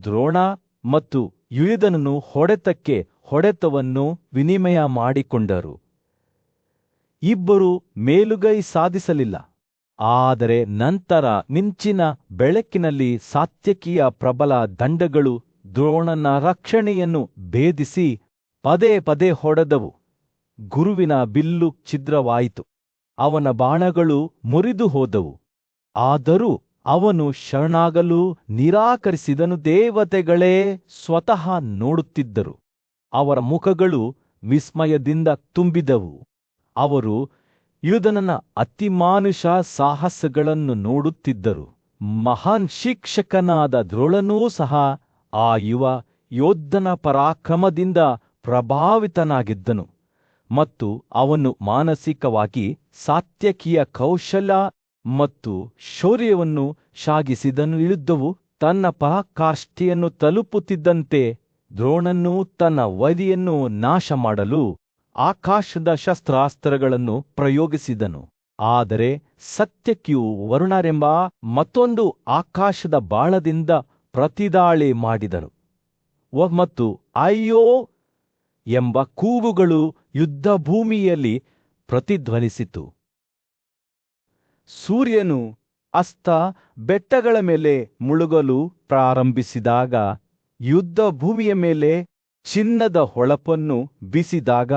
ದ್ರೋಣ ಮತ್ತು ಯುಯುಧನನು ಹೊಡೆತಕ್ಕೆ ಹೊಡೆತವನ್ನು ವಿನಿಮಯ ಮಾಡಿಕೊಂಡರು. ಇಬ್ಬರು ಮೇಲುಗೈ ಸಾಧಿಸಲಿಲ್ಲ. ಆದರೆ ನಂತರ ಮಿಂಚಿನ ಬೆಳಕಿನಲ್ಲಿ ಸಾತ್ಯಕಿಯ ಪ್ರಬಲ ದಂಡಗಳು ದ್ರೋಣನ ರಕ್ಷಣೆಯನ್ನು ಭೇದಿಸಿ ಪದೇ ಪದೇ ಹೊಡೆದವು. ಗುರುವಿನ ಬಿಲ್ಲು ಛಿದ್ರವಾಯಿತು, ಅವನ ಬಾಣಗಳು ಮುರಿದು ಹೋದವು. ಆದರೂ ಅವನು ಶರಣಾಗಲು ನಿರಾಕರಿಸಿದನು. ದೇವತೆಗಳೇ ಸ್ವತಃ ನೋಡುತ್ತಿದ್ದರು. ಅವರ ಮುಖಗಳು ವಿಸ್ಮಯದಿಂದ ತುಂಬಿದವು. ಅವರು ಯುಯುಧನನ ಅತಿಮಾನುಷ ಸಾಹಸಗಳನ್ನು ನೋಡುತ್ತಿದ್ದರು. ಮಹಾನ್ ಶಿಕ್ಷಕನಾದ ದ್ರೋಣನೂ ಸಹ ಆ ಯುವ ಯೋಧನ ಪರಾಕ್ರಮದಿಂದ ಪ್ರಭಾವಿತನಾಗಿದ್ದನು ಮತ್ತು ಅವನು ಮಾನಸಿಕವಾಗಿ ಸಾತ್ಯಕಿಯ ಕೌಶಲ್ಯ ಮತ್ತು ಶೌರ್ಯವನ್ನು ಶ್ಲಾಘಿಸಿದನು. ಯುದ್ಧವು ತನ್ನ ಪರಾಕಾಷ್ಠೆಯನ್ನು ತಲುಪುತ್ತಿದ್ದಂತೆ ದ್ರೋಣನು ತನ್ನ ವೈರಿಯನ್ನು ನಾಶ ಮಾಡಲು ಆಕಾಶದ ಶಸ್ತ್ರಾಸ್ತ್ರಗಳನ್ನು ಪ್ರಯೋಗಿಸಿದನು. ಆದರೆ ಸತ್ಯಕಿಯು ವರುಣರೆಂಬ ಮತ್ತೊಂದು ಆಕಾಶದ ಬಾಣದಿಂದ ಪ್ರತಿದಾಳಿ ಮಾಡಿದನು ಮತ್ತು ಅಯ್ಯೋ ಎಂಬ ಕೂಗುಗಳು ಯುದ್ಧಭೂಮಿಯಲ್ಲಿ ಪ್ರತಿಧ್ವನಿಸಿತು. ಸೂರ್ಯನು ಅಸ್ತ ಬೆಟ್ಟಗಳ ಮೇಲೆ ಮುಳುಗಲು ಪ್ರಾರಂಭಿಸಿದಾಗ, ಯುದ್ಧಭೂಮಿಯ ಮೇಲೆ ಚಿನ್ನದ ಹೊಳಪನ್ನು ಬೀಸಿದಾಗ,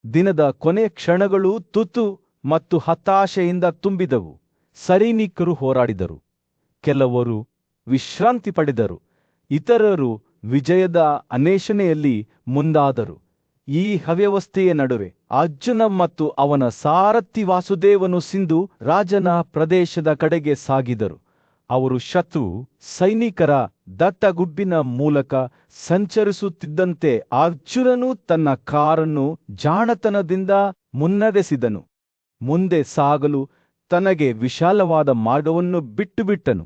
ದಿನದ ಕೊನೆಯ ಕ್ಷಣಗಳು ತುತು ಮತ್ತು ಹತಾಶೆಯಿಂದ ತುಂಬಿದವು. ಸೈನಿಕರು ಹೋರಾಡಿದರು, ಕೆಲವರು ವಿಶ್ರಾಂತಿ ಪಡೆದರು, ಇತರರು ವಿಜಯದ ಅನ್ವೇಷಣೆಯಲ್ಲಿ ಮುಂದಾದರು. ಈ ಅವ್ಯವಸ್ಥೆಯ ನಡುವೆ ಅರ್ಜುನ ಮತ್ತು ಅವನ ಸಾರಥಿ ವಾಸುದೇವನು ಸಿಂಧು ರಾಜನ ಪ್ರದೇಶದ ಕಡೆಗೆ ಸಾಗಿದರು. ಅವರು ಶತ್ರು ಸೈನಿಕರ ದಟ್ಟಗುಡ್ಡಿನ ಮೂಲಕ ಸಂಚರಿಸುತ್ತಿದ್ದಂತೆ ಅರ್ಜುನನು ತನ್ನ ಕಾರನ್ನು ಜಾಣತನದಿಂದ ಮುನ್ನಡೆಸಿದನು. ಮುಂದೆ ಸಾಗಲು ತನಗೆ ವಿಶಾಲವಾದ ಮಾರ್ಗವನ್ನು ಬಿಟ್ಟುಬಿಟ್ಟನು.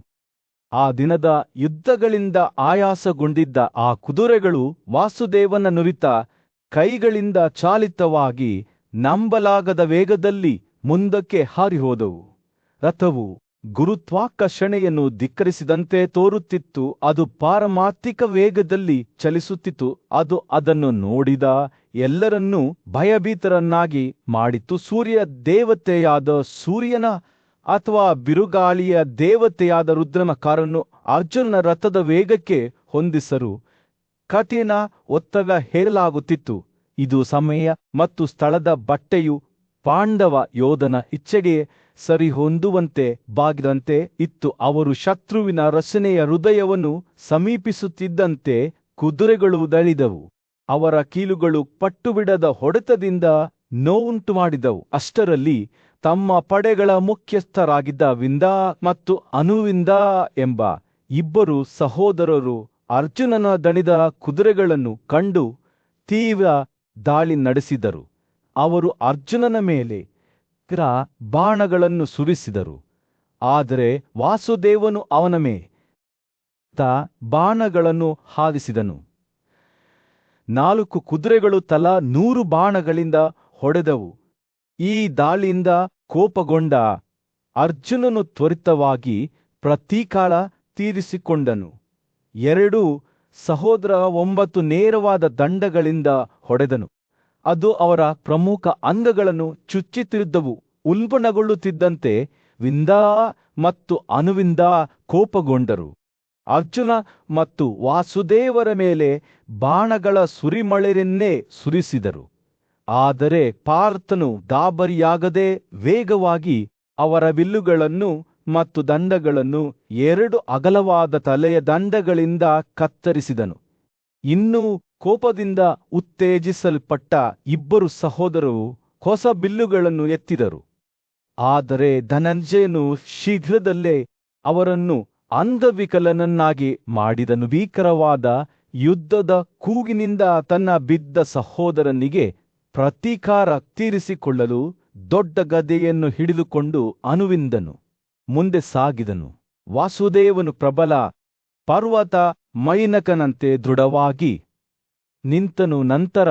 ಆ ದಿನದ ಯುದ್ಧಗಳಿಂದ ಆಯಾಸಗೊಂಡಿದ್ದ ಆ ಕುದುರೆಗಳು ವಾಸುದೇವನ ನುರಿತ ಕೈಗಳಿಂದ ಚಾಲಿತವಾಗಿ ನಂಬಲಾಗದ ವೇಗದಲ್ಲಿ ಮುಂದಕ್ಕೆ ಹಾರಿಹೋದವು. ರಥವು ಗುರುತ್ವಾಕರ್ಷಣೆಯನ್ನು ಧಿಕ್ಕರಿಸಿದಂತೆ ತೋರುತ್ತಿತ್ತು. ಅದು ಪಾರಮಾರ್ಥಿಕ ವೇಗದಲ್ಲಿ ಚಲಿಸುತ್ತಿತ್ತು. ಅದು ಅದನ್ನು ನೋಡಿದ ಎಲ್ಲರನ್ನೂ ಭಯಭೀತರನ್ನಾಗಿ ಮಾಡಿತು. ಸೂರ್ಯ ದೇವತೆಯಾದ ಸೂರ್ಯನ ಅಥವಾ ಬಿರುಗಾಳಿಯ ದೇವತೆಯಾದ ರುದ್ರನ ಕಾರನ್ನು ಅರ್ಜುನನ ರಥದ ವೇಗಕ್ಕೆ ಹೊಂದಿಸಲು ಕಠಿಣ ಒತ್ತಡ ಹೇರಲಾಗುತ್ತಿತ್ತು. ಇದು ಸಮಯ ಮತ್ತು ಸ್ಥಳದ ಬಟ್ಟೆಯು ಪಾಂಡವ ಯೋಧನ ಇಚ್ಛೆಗೆ ಸರಿಹೊಂದುವಂತೆ ಬಾಗಿದಂತೆ ಇತ್ತು. ಅವರು ಶತ್ರುವಿನ ರಚನೆಯ ಹೃದಯವನ್ನು ಸಮೀಪಿಸುತ್ತಿದ್ದಂತೆ ಕುದುರೆಗಳು ದಣಿದವು. ಅವರ ಕೀಲುಗಳು ಪಟ್ಟುಬಿಡದ ಹೊಡೆತದಿಂದ ನೋವುಂಟು ಮಾಡಿದವು. ಅಷ್ಟರಲ್ಲಿ ತಮ್ಮ ಪಡೆಗಳ ಮುಖ್ಯಸ್ಥರಾಗಿದ್ದ ವಿಂದ ಮತ್ತು ಅನುವಿಂದ ಎಂಬ ಇಬ್ಬರು ಸಹೋದರರು ಅರ್ಜುನನ ದಣಿದ ಕುದುರೆಗಳನ್ನು ಕಂಡು ತೀವ್ರ ದಾಳಿ ನಡೆಸಿದರು. ಅವರು ಅರ್ಜುನನ ಮೇಲೆ ಬಾಣಗಳನ್ನು ಸುರಿಸಿದರು, ಆದರೆ ವಾಸುದೇವನು ಅವನ ಮೇಲೆ ಬಾಣಗಳನ್ನು ಹಾರಿಸಿದನು. 4 ಕುದುರೆಗಳು ತಲಾ 100 ಬಾಣಗಳಿಂದ ಹೊಡೆದವು. ಈ ದಾಳಿಯಿಂದ ಕೋಪಗೊಂಡ ಅರ್ಜುನನು ತ್ವರಿತವಾಗಿ ಪ್ರತೀಕಾರ ತೀರಿಸಿಕೊಂಡನು. ಎರಡೂ ಸಹೋದರ 9 ನೇರವಾದ ದಂಡಗಳಿಂದ ಹೊಡೆದನು. ಅದು ಅವರ ಪ್ರಮುಖ ಅಂಗಗಳನ್ನು ಚುಚ್ಚುತ್ತಿದ್ದವು. ಉಲ್ಬಣಗೊಳ್ಳುತ್ತಿದ್ದಂತೆ ವಿಂದ ಮತ್ತು ಅನುವಿಂದ ಕೋಪಗೊಂಡರು. ಅರ್ಜುನ ಮತ್ತು ವಾಸುದೇವರ ಮೇಲೆ ಬಾಣಗಳ ಸುರಿಮಳೆಯನ್ನೇ ಸುರಿಸಿದರು. ಆದರೆ ಪಾರ್ಥನು ಗಾಬರಿಯಾಗದೆ ವೇಗವಾಗಿ ಅವರ ಬಿಲ್ಲುಗಳನ್ನು ಮತ್ತು ದಂಡಗಳನ್ನು 2 ಅಗಲವಾದ ತಲೆಯ ದಂಡಗಳಿಂದ ಕತ್ತರಿಸಿದನು. ಇನ್ನೂ ಕೋಪದಿಂದ ಉತ್ತೇಜಿಸಲ್ಪಟ್ಟ ಇಬ್ಬರು ಸಹೋದರರು ಹೊಸ ಬಿಲ್ಲುಗಳನ್ನು ಎತ್ತಿದರು. ಆದರೆ ಧನಂಜಯನು ಶೀಘ್ರದಲ್ಲೇ ಅವರನ್ನು ಅಂಗವಿಕಲನನ್ನಾಗಿ ಮಾಡಿದನು. ಭೀಕರವಾದ ಯುದ್ಧದ ಕೂಗಿನಿಂದ ತನ್ನ ಬಿದ್ದ ಸಹೋದರನಿಗೆ ಪ್ರತೀಕಾರ ತೀರಿಸಿಕೊಳ್ಳಲು ದೊಡ್ಡ ಗದೆಯನ್ನು ಹಿಡಿದುಕೊಂಡು ಅನುವಿಂದನು ಮುಂದೆ ಸಾಗಿದನು. ವಾಸುದೇವನು ಪ್ರಬಲ ಪರ್ವತ ಮೈನಕನಂತೆ ದೃಢವಾಗಿ ನಿಂತನು. ನಂತರ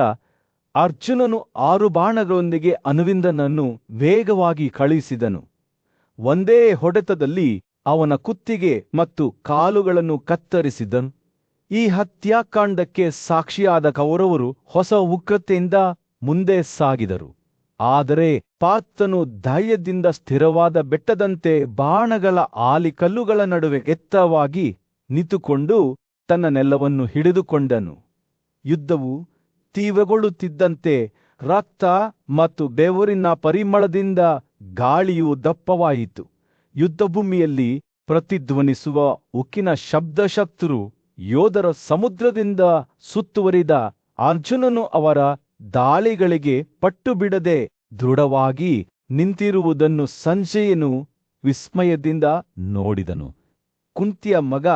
ಅರ್ಜುನನು 6 ಬಾಣಗಳೊಂದಿಗೆ ಅನುವಿಂದನನ್ನು ವೇಗವಾಗಿ ಕಳುಹಿಸಿದನು. ಒಂದೇ ಹೊಡೆತದಲ್ಲಿ ಅವನ ಕುತ್ತಿಗೆ ಮತ್ತು ಕಾಲುಗಳನ್ನು ಕತ್ತರಿಸಿದನು. ಈ ಹತ್ಯಾಕಾಂಡಕ್ಕೆ ಸಾಕ್ಷಿಯಾದ ಕೌರವರು ಹೊಸ ಉಗ್ರತೆಯಿಂದ ಮುಂದೆ ಸಾಗಿದರು. ಆದರೆ ಪಾರ್ಥನು ಧೈರ್ಯದಿಂದ ಸ್ಥಿರವಾದ ಬೆಟ್ಟದಂತೆ ಬಾಣಗಳ ಆಲಿಕಲ್ಲುಗಳ ನಡುವೆ ಎತ್ತರವಾಗಿ ನಿಂತುಕೊಂಡು ತನ್ನ ನೆಲವನ್ನು ಹಿಡಿದುಕೊಂಡನು. ಯುದ್ಧವು ತೀವ್ರಗೊಳ್ಳುತ್ತಿದ್ದಂತೆ ರಕ್ತ ಮತ್ತು ಬೆವರಿನ ಪರಿಮಳದಿಂದ ಗಾಳಿಯು ದಪ್ಪವಾಯಿತು. ಯುದ್ಧಭೂಮಿಯಲ್ಲಿ ಪ್ರತಿಧ್ವನಿಸುವ ಉಕ್ಕಿನ ಶಬ್ದಶತ್ರು ಯೋಧರ ಸಮುದ್ರದಿಂದ ಸುತ್ತುವರಿದ ಅರ್ಜುನನು ಅವರ ದಾಳಿಗಳಿಗೆ ಪಟ್ಟು ಬಿಡದೆ ದೃಢವಾಗಿ ನಿಂತಿರುವುದನ್ನು ಸಂಜಯನು ವಿಸ್ಮಯದಿಂದ ನೋಡಿದನು. ಕುಂತಿಯ ಮಗ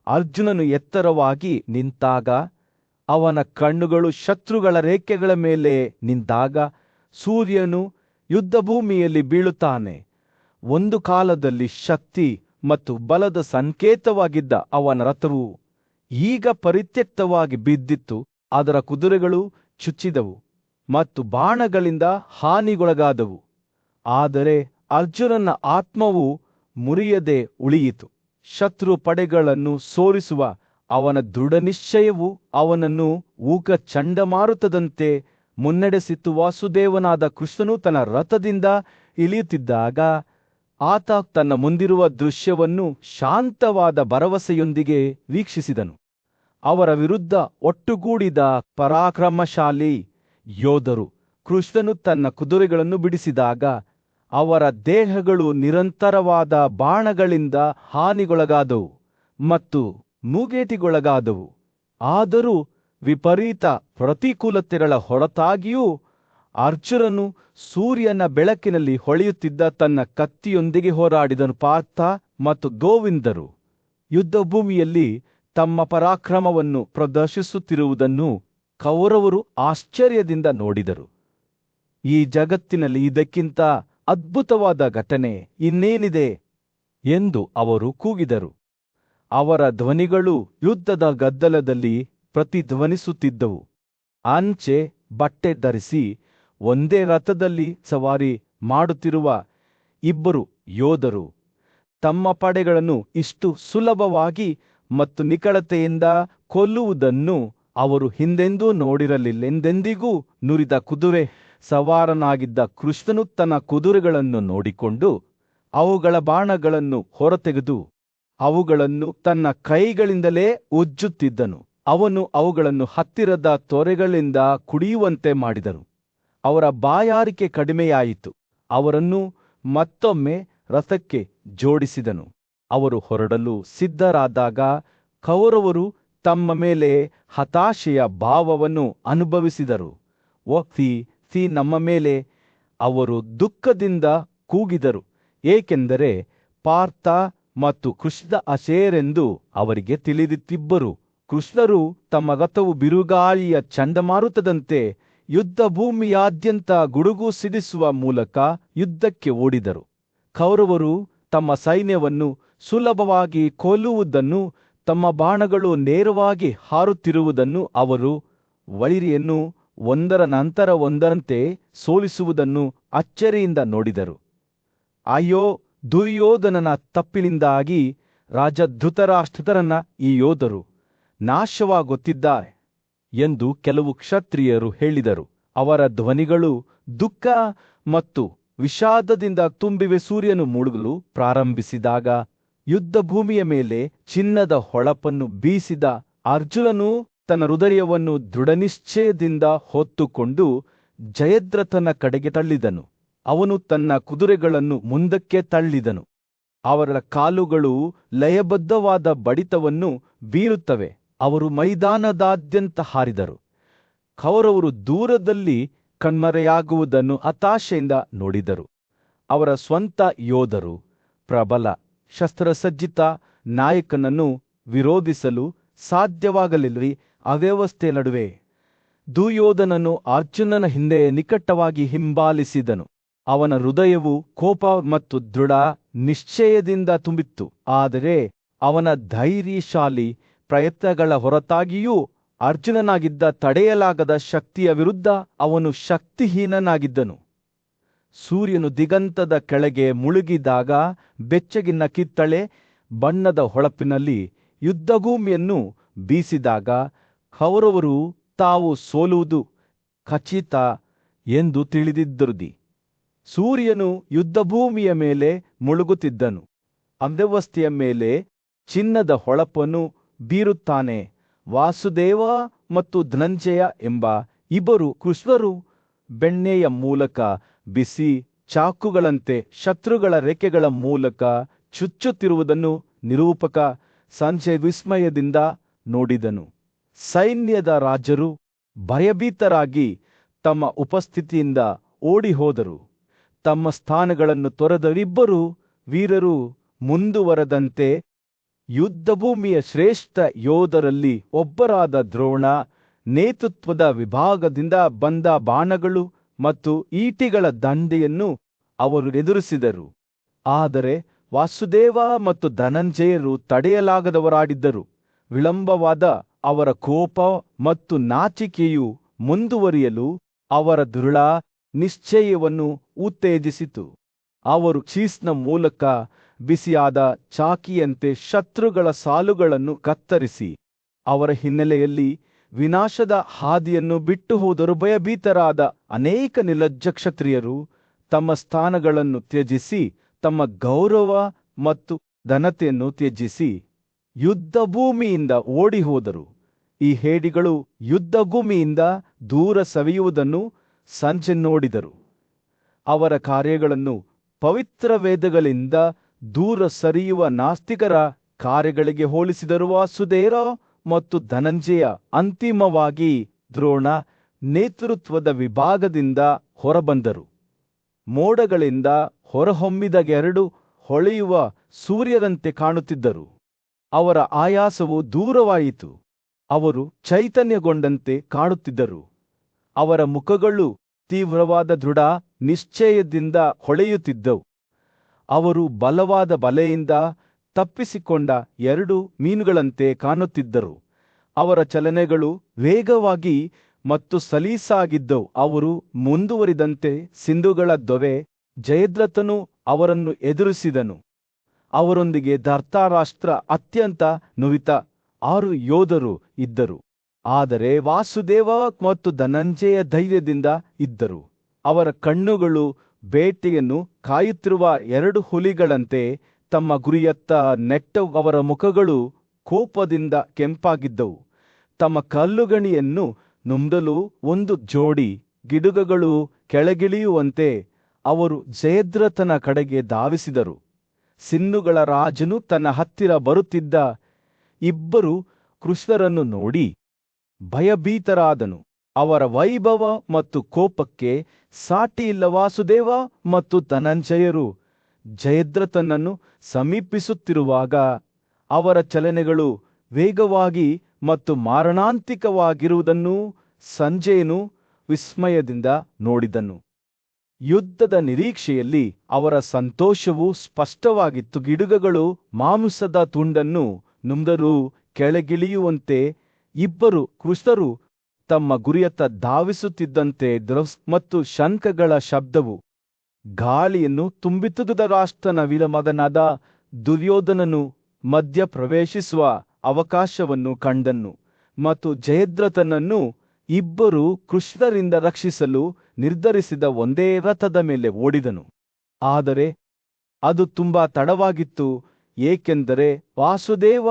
ಅರ್ಜುನನು ಎತ್ತರವಾಗಿ ನಿಂತಾಗ ಅವನ ಕಣ್ಣುಗಳು ಶತ್ರುಗಳ ರೇಖೆಗಳ ಮೇಲೆ ನಿಂತಾಗ ಸೂರ್ಯನು ಯುದ್ಧಭೂಮಿಯಲ್ಲಿ ಬೀಳುತ್ತಾನೆ. ಒಂದು ಕಾಲದಲ್ಲಿ ಶಕ್ತಿ ಮತ್ತು ಬಲದ ಸಂಕೇತವಾಗಿದ್ದ ಅವನ ರಥವು ಈಗ ಪರಿತ್ಯಕ್ತವಾಗಿ ಬಿದ್ದಿತ್ತು. ಅದರ ಕುದುರೆಗಳು ಚುಚ್ಚಿದವು ಮತ್ತು ಬಾಣಗಳಿಂದ ಹಾನಿಗೊಳಗಾದವು. ಆದರೆ ಅರ್ಜುನನ ಆತ್ಮವು ಮುರಿಯದೆ ಉಳಿಯಿತು. ಶತ್ರು ಪಡೆಗಳನ್ನು ಸೋಲಿಸುವ ಅವನ ದೃಢನಿಶ್ಚಯವು ಅವನನ್ನು ಊಕ ಚಂಡಮಾರುತದಂತೆ ಮುನ್ನಡೆಸಿತು. ವಾಸುದೇವನಾದ ಕೃಷ್ಣನು ತನ್ನ ರಥದಿಂದ ಇಳಿಯುತ್ತಿದ್ದಾಗ ಆತ ತನ್ನ ಮುಂದಿರುವ ದೃಶ್ಯವನ್ನು ಶಾಂತವಾದ ಭರವಸೆಯೊಂದಿಗೆ ವೀಕ್ಷಿಸಿದನು. ಅವರ ವಿರುದ್ಧ ಒಟ್ಟುಗೂಡಿದ ಪರಾಕ್ರಮಶಾಲಿ ಯೋಧರು. ಕೃಷ್ಣನು ತನ್ನ ಕುದುರೆಗಳನ್ನು ಬಿಡಿಸಿದಾಗ ಅವರ ದೇಹಗಳು ನಿರಂತರವಾದ ಬಾಣಗಳಿಂದ ಹಾನಿಗೊಳಗಾದವು ಮತ್ತು ಮೂಗೇಟಿಗೊಳಗಾದವು. ಆದರೂ ವಿಪರೀತ ಪ್ರತಿಕೂಲತೆಗಳ ಹೊರತಾಗಿಯೂ ಅರ್ಜುನನು ಸೂರ್ಯನ ಬೆಳಕಿನಲ್ಲಿ ಹೊಳೆಯುತ್ತಿದ್ದ ತನ್ನ ಕತ್ತಿಯೊಂದಿಗೆ ಹೋರಾಡಿದನು. ಪಾರ್ಥ ಮತ್ತು ಗೋವಿಂದರು ಯುದ್ಧಭೂಮಿಯಲ್ಲಿ ತಮ್ಮ ಪರಾಕ್ರಮವನ್ನು ಪ್ರದರ್ಶಿಸುತ್ತಿರುವುದನ್ನು ಕೌರವರು ಆಶ್ಚರ್ಯದಿಂದ ನೋಡಿದರು. ಈ ಜಗತ್ತಿನಲ್ಲಿ ಇದಕ್ಕಿಂತ ಅದ್ಭುತವಾದ ಘಟನೆ ಇನ್ನೇನಿದೆ ಎಂದು ಅವರು ಕೂಗಿದರು. ಅವರ ಧ್ವನಿಗಳು ಯುದ್ಧದ ಗದ್ದಲದಲ್ಲಿ ಪ್ರತಿಧ್ವನಿಸುತ್ತಿದ್ದವು. ಅಂಚೆ ಬಟ್ಟೆ ಧರಿಸಿ ಒಂದೇ ರಥದಲ್ಲಿ ಸವಾರಿ ಮಾಡುತ್ತಿರುವ ಇಬ್ಬರು ಯೋಧರು ತಮ್ಮ ಪಡೆಗಳನ್ನು ಇಷ್ಟು ಸುಲಭವಾಗಿ ಮತ್ತು ನಿಖರತೆಯಿಂದ ಕೊಲ್ಲುವುದನ್ನು ಅವರು ಹಿಂದೆಂದೂ ನೋಡಿರಲಿಲ್ಲೆಂದೆಂದಿಗೂ ನುರಿದ ಕುದುರೆ ಸವಾರನಾಗಿದ್ದ ಕೃಷ್ಣನು ತನ್ನ ಕುದುರೆಗಳನ್ನು ನೋಡಿಕೊಂಡು ಅವುಗಳ ಬಾಣಗಳನ್ನು ಹೊರತೆಗೆದು ಅವುಗಳನ್ನು ತನ್ನ ಕೈಗಳಿಂದಲೇ ಉಜ್ಜುತ್ತಿದ್ದನು. ಅವನು ಅವುಗಳನ್ನು ಹತ್ತಿರದ ತೊರೆಗಳಿಂದ ಕುಡಿಯುವಂತೆ ಮಾಡಿದನು. ಅವರ ಬಾಯಾರಿಕೆ ಕಡಿಮೆಯಾಯಿತು. ಅವರನ್ನು ಮತ್ತೊಮ್ಮೆ ರಥಕ್ಕೆ ಜೋಡಿಸಿದನು. ಅವರು ಹೊರಡಲು ಸಿದ್ಧರಾದಾಗ ಕೌರವರು ತಮ್ಮ ಮೇಲೆ ಹತಾಶೆಯ ಭಾವವನ್ನು ಅನುಭವಿಸಿದರು. ಓ ನಮ್ಮ ಮೇಲೆ ಅವರು ದುಃಖದಿಂದ ಕೂಗಿದರು, ಏಕೆಂದರೆ ಪಾರ್ಥ ಮತ್ತು ಕೃಷ್ಣ ಅಶೇರೆಂದು ಅವರಿಗೆ ತಿಳಿದಿತ್ತಿಬ್ಬರು. ಕೃಷ್ಣರು ತಮ್ಮ ರಥವು ಬಿರುಗಾಳಿಯ ಚಂಡಮಾರುತದಂತೆ ಯುದ್ಧಭೂಮಿಯಾದ್ಯಂತ ಗುಡುಗು ಸಿಡಿಸುವ ಮೂಲಕ ಯುದ್ಧಕ್ಕೆ ಓಡಿದರು. ಕೌರವರು ತಮ್ಮ ಸೈನ್ಯವನ್ನು ಸುಲಭವಾಗಿ ಕೊಲ್ಲುವುದನ್ನು, ತಮ್ಮ ಬಾಣಗಳು ನೇರವಾಗಿ ಹಾರುತ್ತಿರುವುದನ್ನು, ಅವರು ವೈರಿಯನ್ನು ಒಂದರ ನಂತರ ಒಂದರಂತೆ ಸೋಲಿಸುವುದನ್ನು ಅಚ್ಚರಿಯಿಂದ ನೋಡಿದರು. ಅಯ್ಯೋ, ದುರ್ಯೋಧನನ ತಪ್ಪಿನಿಂದಾಗಿ ರಾಜ ಧೃತರಾಷ್ಟ್ರನ ಈ ಯೋಧರು ನಾಶವಾಗುತ್ತಿದ್ದಾರೆ ಎಂದು ಕೆಲವು ಕ್ಷತ್ರಿಯರು ಹೇಳಿದರು. ಅವರ ಧ್ವನಿಗಳು ದುಃಖ ಮತ್ತು ವಿಷಾದದಿಂದ ತುಂಬಿವೆ. ಸೂರ್ಯನು ಮುಳುಗಲು ಪ್ರಾರಂಭಿಸಿದಾಗ ಯುದ್ಧಭೂಮಿಯ ಮೇಲೆ ಚಿನ್ನದ ಹೊಳಪನ್ನು ಬೀಸಿದ ಅರ್ಜುನನು ತನ್ನ ಹೃದಯವನ್ನು ದೃಢನಿಶ್ಚಯದಿಂದ ಹೊತ್ತುಕೊಂಡು ಜಯದ್ರಥನ ಕಡೆಗೆ ತಳ್ಳಿದನು. ಅವನು ತನ್ನ ಕುದುರೆಗಳನ್ನು ಮುಂದಕ್ಕೆ ತಳ್ಳಿದನು. ಅವರ ಕಾಲುಗಳು ಲಯಬದ್ಧವಾದ ಬಡಿತವನ್ನು ಬೀರುತ್ತವೆ. ಅವರು ಮೈದಾನದಾದ್ಯಂತ ಹಾರಿದರು. ಕೌರವರು ದೂರದಲ್ಲಿ ಕಣ್ಮರೆಯಾಗುವುದನ್ನು ಹತಾಶೆಯಿಂದ ನೋಡಿದರು. ಅವರ ಸ್ವಂತ ಯೋಧರು ಪ್ರಬಲ ಶಸ್ತ್ರಸಜ್ಜಿತ ನಾಯಕನನ್ನು ವಿರೋಧಿಸಲು ಸಾಧ್ಯವಾಗಲಿಲ್ಲ. ಅವ್ಯವಸ್ಥೆ ನಡುವೆ ದುರ್ಯೋಧನನು ಅರ್ಜುನನ ಹಿಂದೆ ನಿಕಟವಾಗಿ ಹಿಂಬಾಲಿಸಿದನು. ಅವನ ಹೃದಯವು ಕೋಪ ಮತ್ತು ದೃಢ ನಿಶ್ಚಯದಿಂದ ತುಂಬಿತ್ತು. ಆದರೆ ಅವನ ಧೈರ್ಯಶಾಲಿ ಪ್ರಯತ್ನಗಳ ಹೊರತಾಗಿಯೂ ಅರ್ಜುನನಾಗಿದ್ದ ತಡೆಯಲಾಗದ ಶಕ್ತಿಯ ವಿರುದ್ಧ ಅವನು ಶಕ್ತಿಹೀನನಾಗಿದ್ದನು. ಸೂರ್ಯನು ದಿಗಂತದ ಕೆಳಗೆ ಮುಳುಗಿದಾಗ ಬೆಚ್ಚಗಿನ ಕಿತ್ತಳೆ ಬಣ್ಣದ ಹೊಳಪಿನಲ್ಲಿ ಯುದ್ಧಭೂಮಿಯನ್ನು ಬೀಸಿದಾಗ ಕೌರವರು ತಾವು ಸೋಲುವುದು ಖಚಿತ ಎಂದು ತಿಳಿದಿದ್ದರು. ಸೂರ್ಯನು ಯುದ್ಧಭೂಮಿಯ ಮೇಲೆ ಮುಳುಗುತ್ತಿದ್ದನು. ಅವ್ಯವಸ್ಥೆಯ ಮೇಲೆ ಚಿನ್ನದ ಹೊಳಪನ್ನು ಬೀರುತ್ತಾನೆ. ವಾಸುದೇವ ಮತ್ತು ಧನಂಜಯ ಎಂಬ ಇಬ್ಬರು ಕೃಷ್ಣರು ಬೆಣ್ಣೆಯ ಮೂಲಕ ಬಿಸಿ ಚಾಕುಗಳಂತೆ ಶತ್ರುಗಳ ರೆಕ್ಕೆಗಳ ಮೂಲಕ ಚುಚ್ಚುತ್ತಿರುವುದನ್ನು ನಿರೂಪಕ ಸಂಜಯ್ ವಿಸ್ಮಯದಿಂದ ನೋಡಿದನು. ಸೈನ್ಯದ ರಾಜರು ಭಯಭೀತರಾಗಿ ತಮ್ಮ ಉಪಸ್ಥಿತಿಯಿಂದ ಓಡಿಹೋದರು. ತಮ್ಮ ಸ್ಥಾನಗಳನ್ನು ತೊರೆದವರಿಬ್ಬರು ವೀರರು ಮುಂದುವರೆದಂತೆ ಯುದ್ಧಭೂಮಿಯ ಶ್ರೇಷ್ಠ ಯೋಧರಲ್ಲಿ ಒಬ್ಬರಾದ ದ್ರೋಣ ನೇತೃತ್ವದ ವಿಭಾಗದಿಂದ ಬಂದ ಬಾಣಗಳು ಮತ್ತು ಈಟಿಗಳ ದಂಡೆಯನ್ನು ಅವರು ಎದುರಿಸಿದರು. ಆದರೆ ವಾಸುದೇವ ಮತ್ತು ಧನಂಜಯರು ತಡೆಯಲಾಗದವರಾಗಿದ್ದರು. ವಿಳಂಬವಾದ ಅವರ ಕೋಪ ಮತ್ತು ನಾಚಿಕೆಯು ಮುಂದುವರಿಯಲು ಅವರ ದೃಢ ನಿಶ್ಚಯವನ್ನು ಉತ್ತೇಜಿಸಿತು. ಅವರು ಚೀಸ್ನ ಮೂಲಕ ಬಿಸಿಯಾದ ಚಾಕಿಯಂತೆ ಶತ್ರುಗಳ ಸಾಲುಗಳನ್ನು ಕತ್ತರಿಸಿ ಅವರ ಹಿನ್ನೆಲೆಯಲ್ಲಿ ವಿನಾಶದ ಹಾದಿಯನ್ನು ಬಿಟ್ಟು ಹೋದರು. ಭಯಭೀತರಾದ ಅನೇಕ ನಿರ್ಲಜ್ಜ ಕ್ಷತ್ರಿಯರು ತಮ್ಮ ಸ್ಥಾನಗಳನ್ನು ತ್ಯಜಿಸಿ ತಮ್ಮ ಗೌರವ ಮತ್ತು ಘನತೆಯನ್ನು ತ್ಯಜಿಸಿ ಯುದ್ಧಭೂಮಿಯಿಂದ ಓಡಿಹೋದರು. ಈ ಹೇಡಿಗಳು ಯುದ್ಧಭೂಮಿಯಿಂದ ದೂರ ಸವೆಯುವುದನ್ನು ಸಂಜೆ ನೋಡಿದರು. ಅವರ ಕಾರ್ಯಗಳನ್ನು ಪವಿತ್ರ ವೇದಗಳಿಂದ ದೂರ ಸರಿಯುವ ನಾಸ್ತಿಕರ ಕಾರ್ಯಗಳಿಗೆ ಹೋಲಿಸಿದರು. ವಾಸುದೇವ ಮತ್ತು ಧನಂಜಯ ಅಂತಿಮವಾಗಿ ದ್ರೋಣ ನೇತೃತ್ವದ ವಿಭಾಗದಿಂದ ಹೊರಬಂದರು. ಮೋಡಗಳಿಂದ ಹೊರಹೊಮ್ಮಿದ ಎರಡು ಹೊಳೆಯುವ ಸೂರ್ಯರಂತೆ ಕಾಣುತ್ತಿದ್ದರು. ಅವರ ಆಯಾಸವು ದೂರವಾಯಿತು. ಅವರು ಚೈತನ್ಯಗೊಂಡಂತೆ ಕಾಣುತ್ತಿದ್ದರು. ಅವರ ಮುಖಗಳು ತೀವ್ರವಾದ ದೃಢ ನಿಶ್ಚಯದಿಂದ ಹೊಳೆಯುತ್ತಿದ್ದವು. ಅವರು ಬಲವಾದ ಬಲೆಯಿಂದ ತಪ್ಪಿಸಿಕೊಂಡ ಎರಡು ಮೀನುಗಳಂತೆ ಕಾಣುತ್ತಿದ್ದರು. ಅವರ ಚಲನೆಗಳು ವೇಗವಾಗಿ ಮತ್ತು ಸಲೀಸಾಗಿದ್ದವು. ಅವರು ಮುಂದುವರಿದಂತೆ ಸಿಂಧುಗಳ ದೊರೆ ಜಯದ್ರಥನು ಅವರನ್ನು ಎದುರಿಸಿದನು. ಅವರೊಂದಿಗೆ ಧೃತರಾಷ್ಟ್ರ ಅತ್ಯಂತ ನುರಿತ 6 ಯೋಧರು ಇದ್ದರು. ಆದರೆ ವಾಸುದೇವ ಮತ್ತು ಧನಂಜಯ ಧೈರ್ಯದಿಂದ ಇದ್ದರು. ಅವರ ಕಣ್ಣುಗಳು ಬೇಟೆಯನ್ನು ಕಾಯುತ್ತಿರುವ 2 ಹುಲಿಗಳಂತೆ ತಮ್ಮ ಗುರಿಯತ್ತ ನೆಟ್ಟವು. ಅವರ ಮುಖಗಳು ಕೋಪದಿಂದ ಕೆಂಪಾಗಿದ್ದವು. ತಮ್ಮ ಕಲ್ಲುಗಣಿಯನ್ನು ನುಂಗಲು ಒಂದು ಜೋಡಿ ಗಿಡುಗಗಳು ಕೆಳಗಿಳಿಯುವಂತೆ ಅವರು ಜಯದ್ರಥನ ಕಡೆಗೆ ಧಾವಿಸಿದರು. ಸಿಂಧುಗಳ ರಾಜನು ತನ್ನ ಹತ್ತಿರ ಬರುತ್ತಿದ್ದ ಇಬ್ಬರು ಕೃಷ್ಣರನ್ನು ನೋಡಿ ಭಯಭೀತರಾದನು. ಅವರ ವೈಭವ ಮತ್ತು ಕೋಪಕ್ಕೆ ಸಾಟಿಯಿಲ್ಲ. ವಾಸುದೇವ ಮತ್ತು ಧನಂಜಯರು ಜಯದ್ರಥನನ್ನು ಸಮೀಪಿಸುತ್ತಿರುವಾಗ ಅವರ ಚಲನೆಗಳು ವೇಗವಾಗಿ ಮತ್ತು ಮಾರಣಾಂತಿಕವಾಗಿರುವುದನ್ನು ಸಂಜಯನು ವಿಸ್ಮಯದಿಂದ ನೋಡಿದನು. ಯುದ್ಧದ ನಿರೀಕ್ಷೆಯಲ್ಲಿ ಅವರ ಸಂತೋಷವು ಸ್ಪಷ್ಟವಾಗಿತ್ತು. ಗಿಡುಗಗಳು ಮಾಂಸದ ತುಂಡನ್ನು ನುಂಗಲು ಕೆಳಗಿಳಿಯುವಂತೆ ಇಬ್ಬರು ಕೃಷ್ಣರು ತಮ್ಮ ಗುರಿಯತ್ತ ಧಾವಿಸುತ್ತಿದ್ದಂತೆ ದ್ರವ್ಸ್ ಮತ್ತು ಶಂಖಗಳ ಶಬ್ದವು ಗಾಳಿಯನ್ನು ತುಂಬಿತು. ಧೃತರಾಷ್ಟ್ರನ ವಿಲಮದನಾದ ದುರ್ಯೋಧನನು ಮಧ್ಯ ಪ್ರವೇಶಿಸುವ ಅವಕಾಶವನ್ನು ಕಂಡನು ಮತ್ತು ಜಯದ್ರಥನನ್ನು ಇಬ್ಬರು ಕೃಷ್ಣರಿಂದ ರಕ್ಷಿಸಲು ನಿರ್ಧರಿಸಿದ ಒಂದೇ ರಥದ ಮೇಲೆ ಓಡಿದನು. ಆದರೆ ಅದು ತುಂಬಾ ತಡವಾಗಿತ್ತು, ಏಕೆಂದರೆ ವಾಸುದೇವ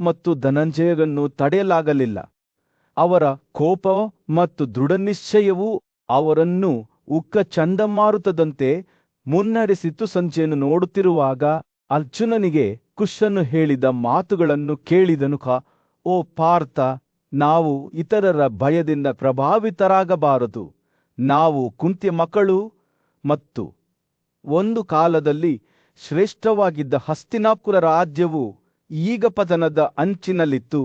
ಮತ್ತು ಧನಂಜಯರನ್ನು ತಡೆಯಲಾಗಲಿಲ್ಲ. ಅವರ ಕೋಪ ಮತ್ತು ದೃಢನಿಶ್ಚಯವು ಅವರನ್ನು ಉಕ್ಕ ಚಂಡಮಾರುತದಂತೆ ಮುನ್ನಡೆಸಿತು. ಸಂಜೆಯನ್ನು ನೋಡುತ್ತಿರುವಾಗ ಅರ್ಜುನನಿಗೆ ಕೃಷ್ಣನು ಹೇಳಿದ ಮಾತುಗಳನ್ನು ಕೇಳಿದನು. ಓ ಪಾರ್ಥ, ನಾವು ಇತರರ ಭಯದಿಂದ ಪ್ರಭಾವಿತರಾಗಬಾರದು. ನಾವು ಕುಂತಿಯ ಮಕ್ಕಳು ಮತ್ತು ಒಂದು ಕಾಲದಲ್ಲಿ ಶ್ರೇಷ್ಠವಾಗಿದ್ದ ಹಸ್ತಿನಾಪುರ ರಾಜ್ಯವು ಈಗ ಪತನದ ಅಂಚಿನಲ್ಲಿತ್ತು.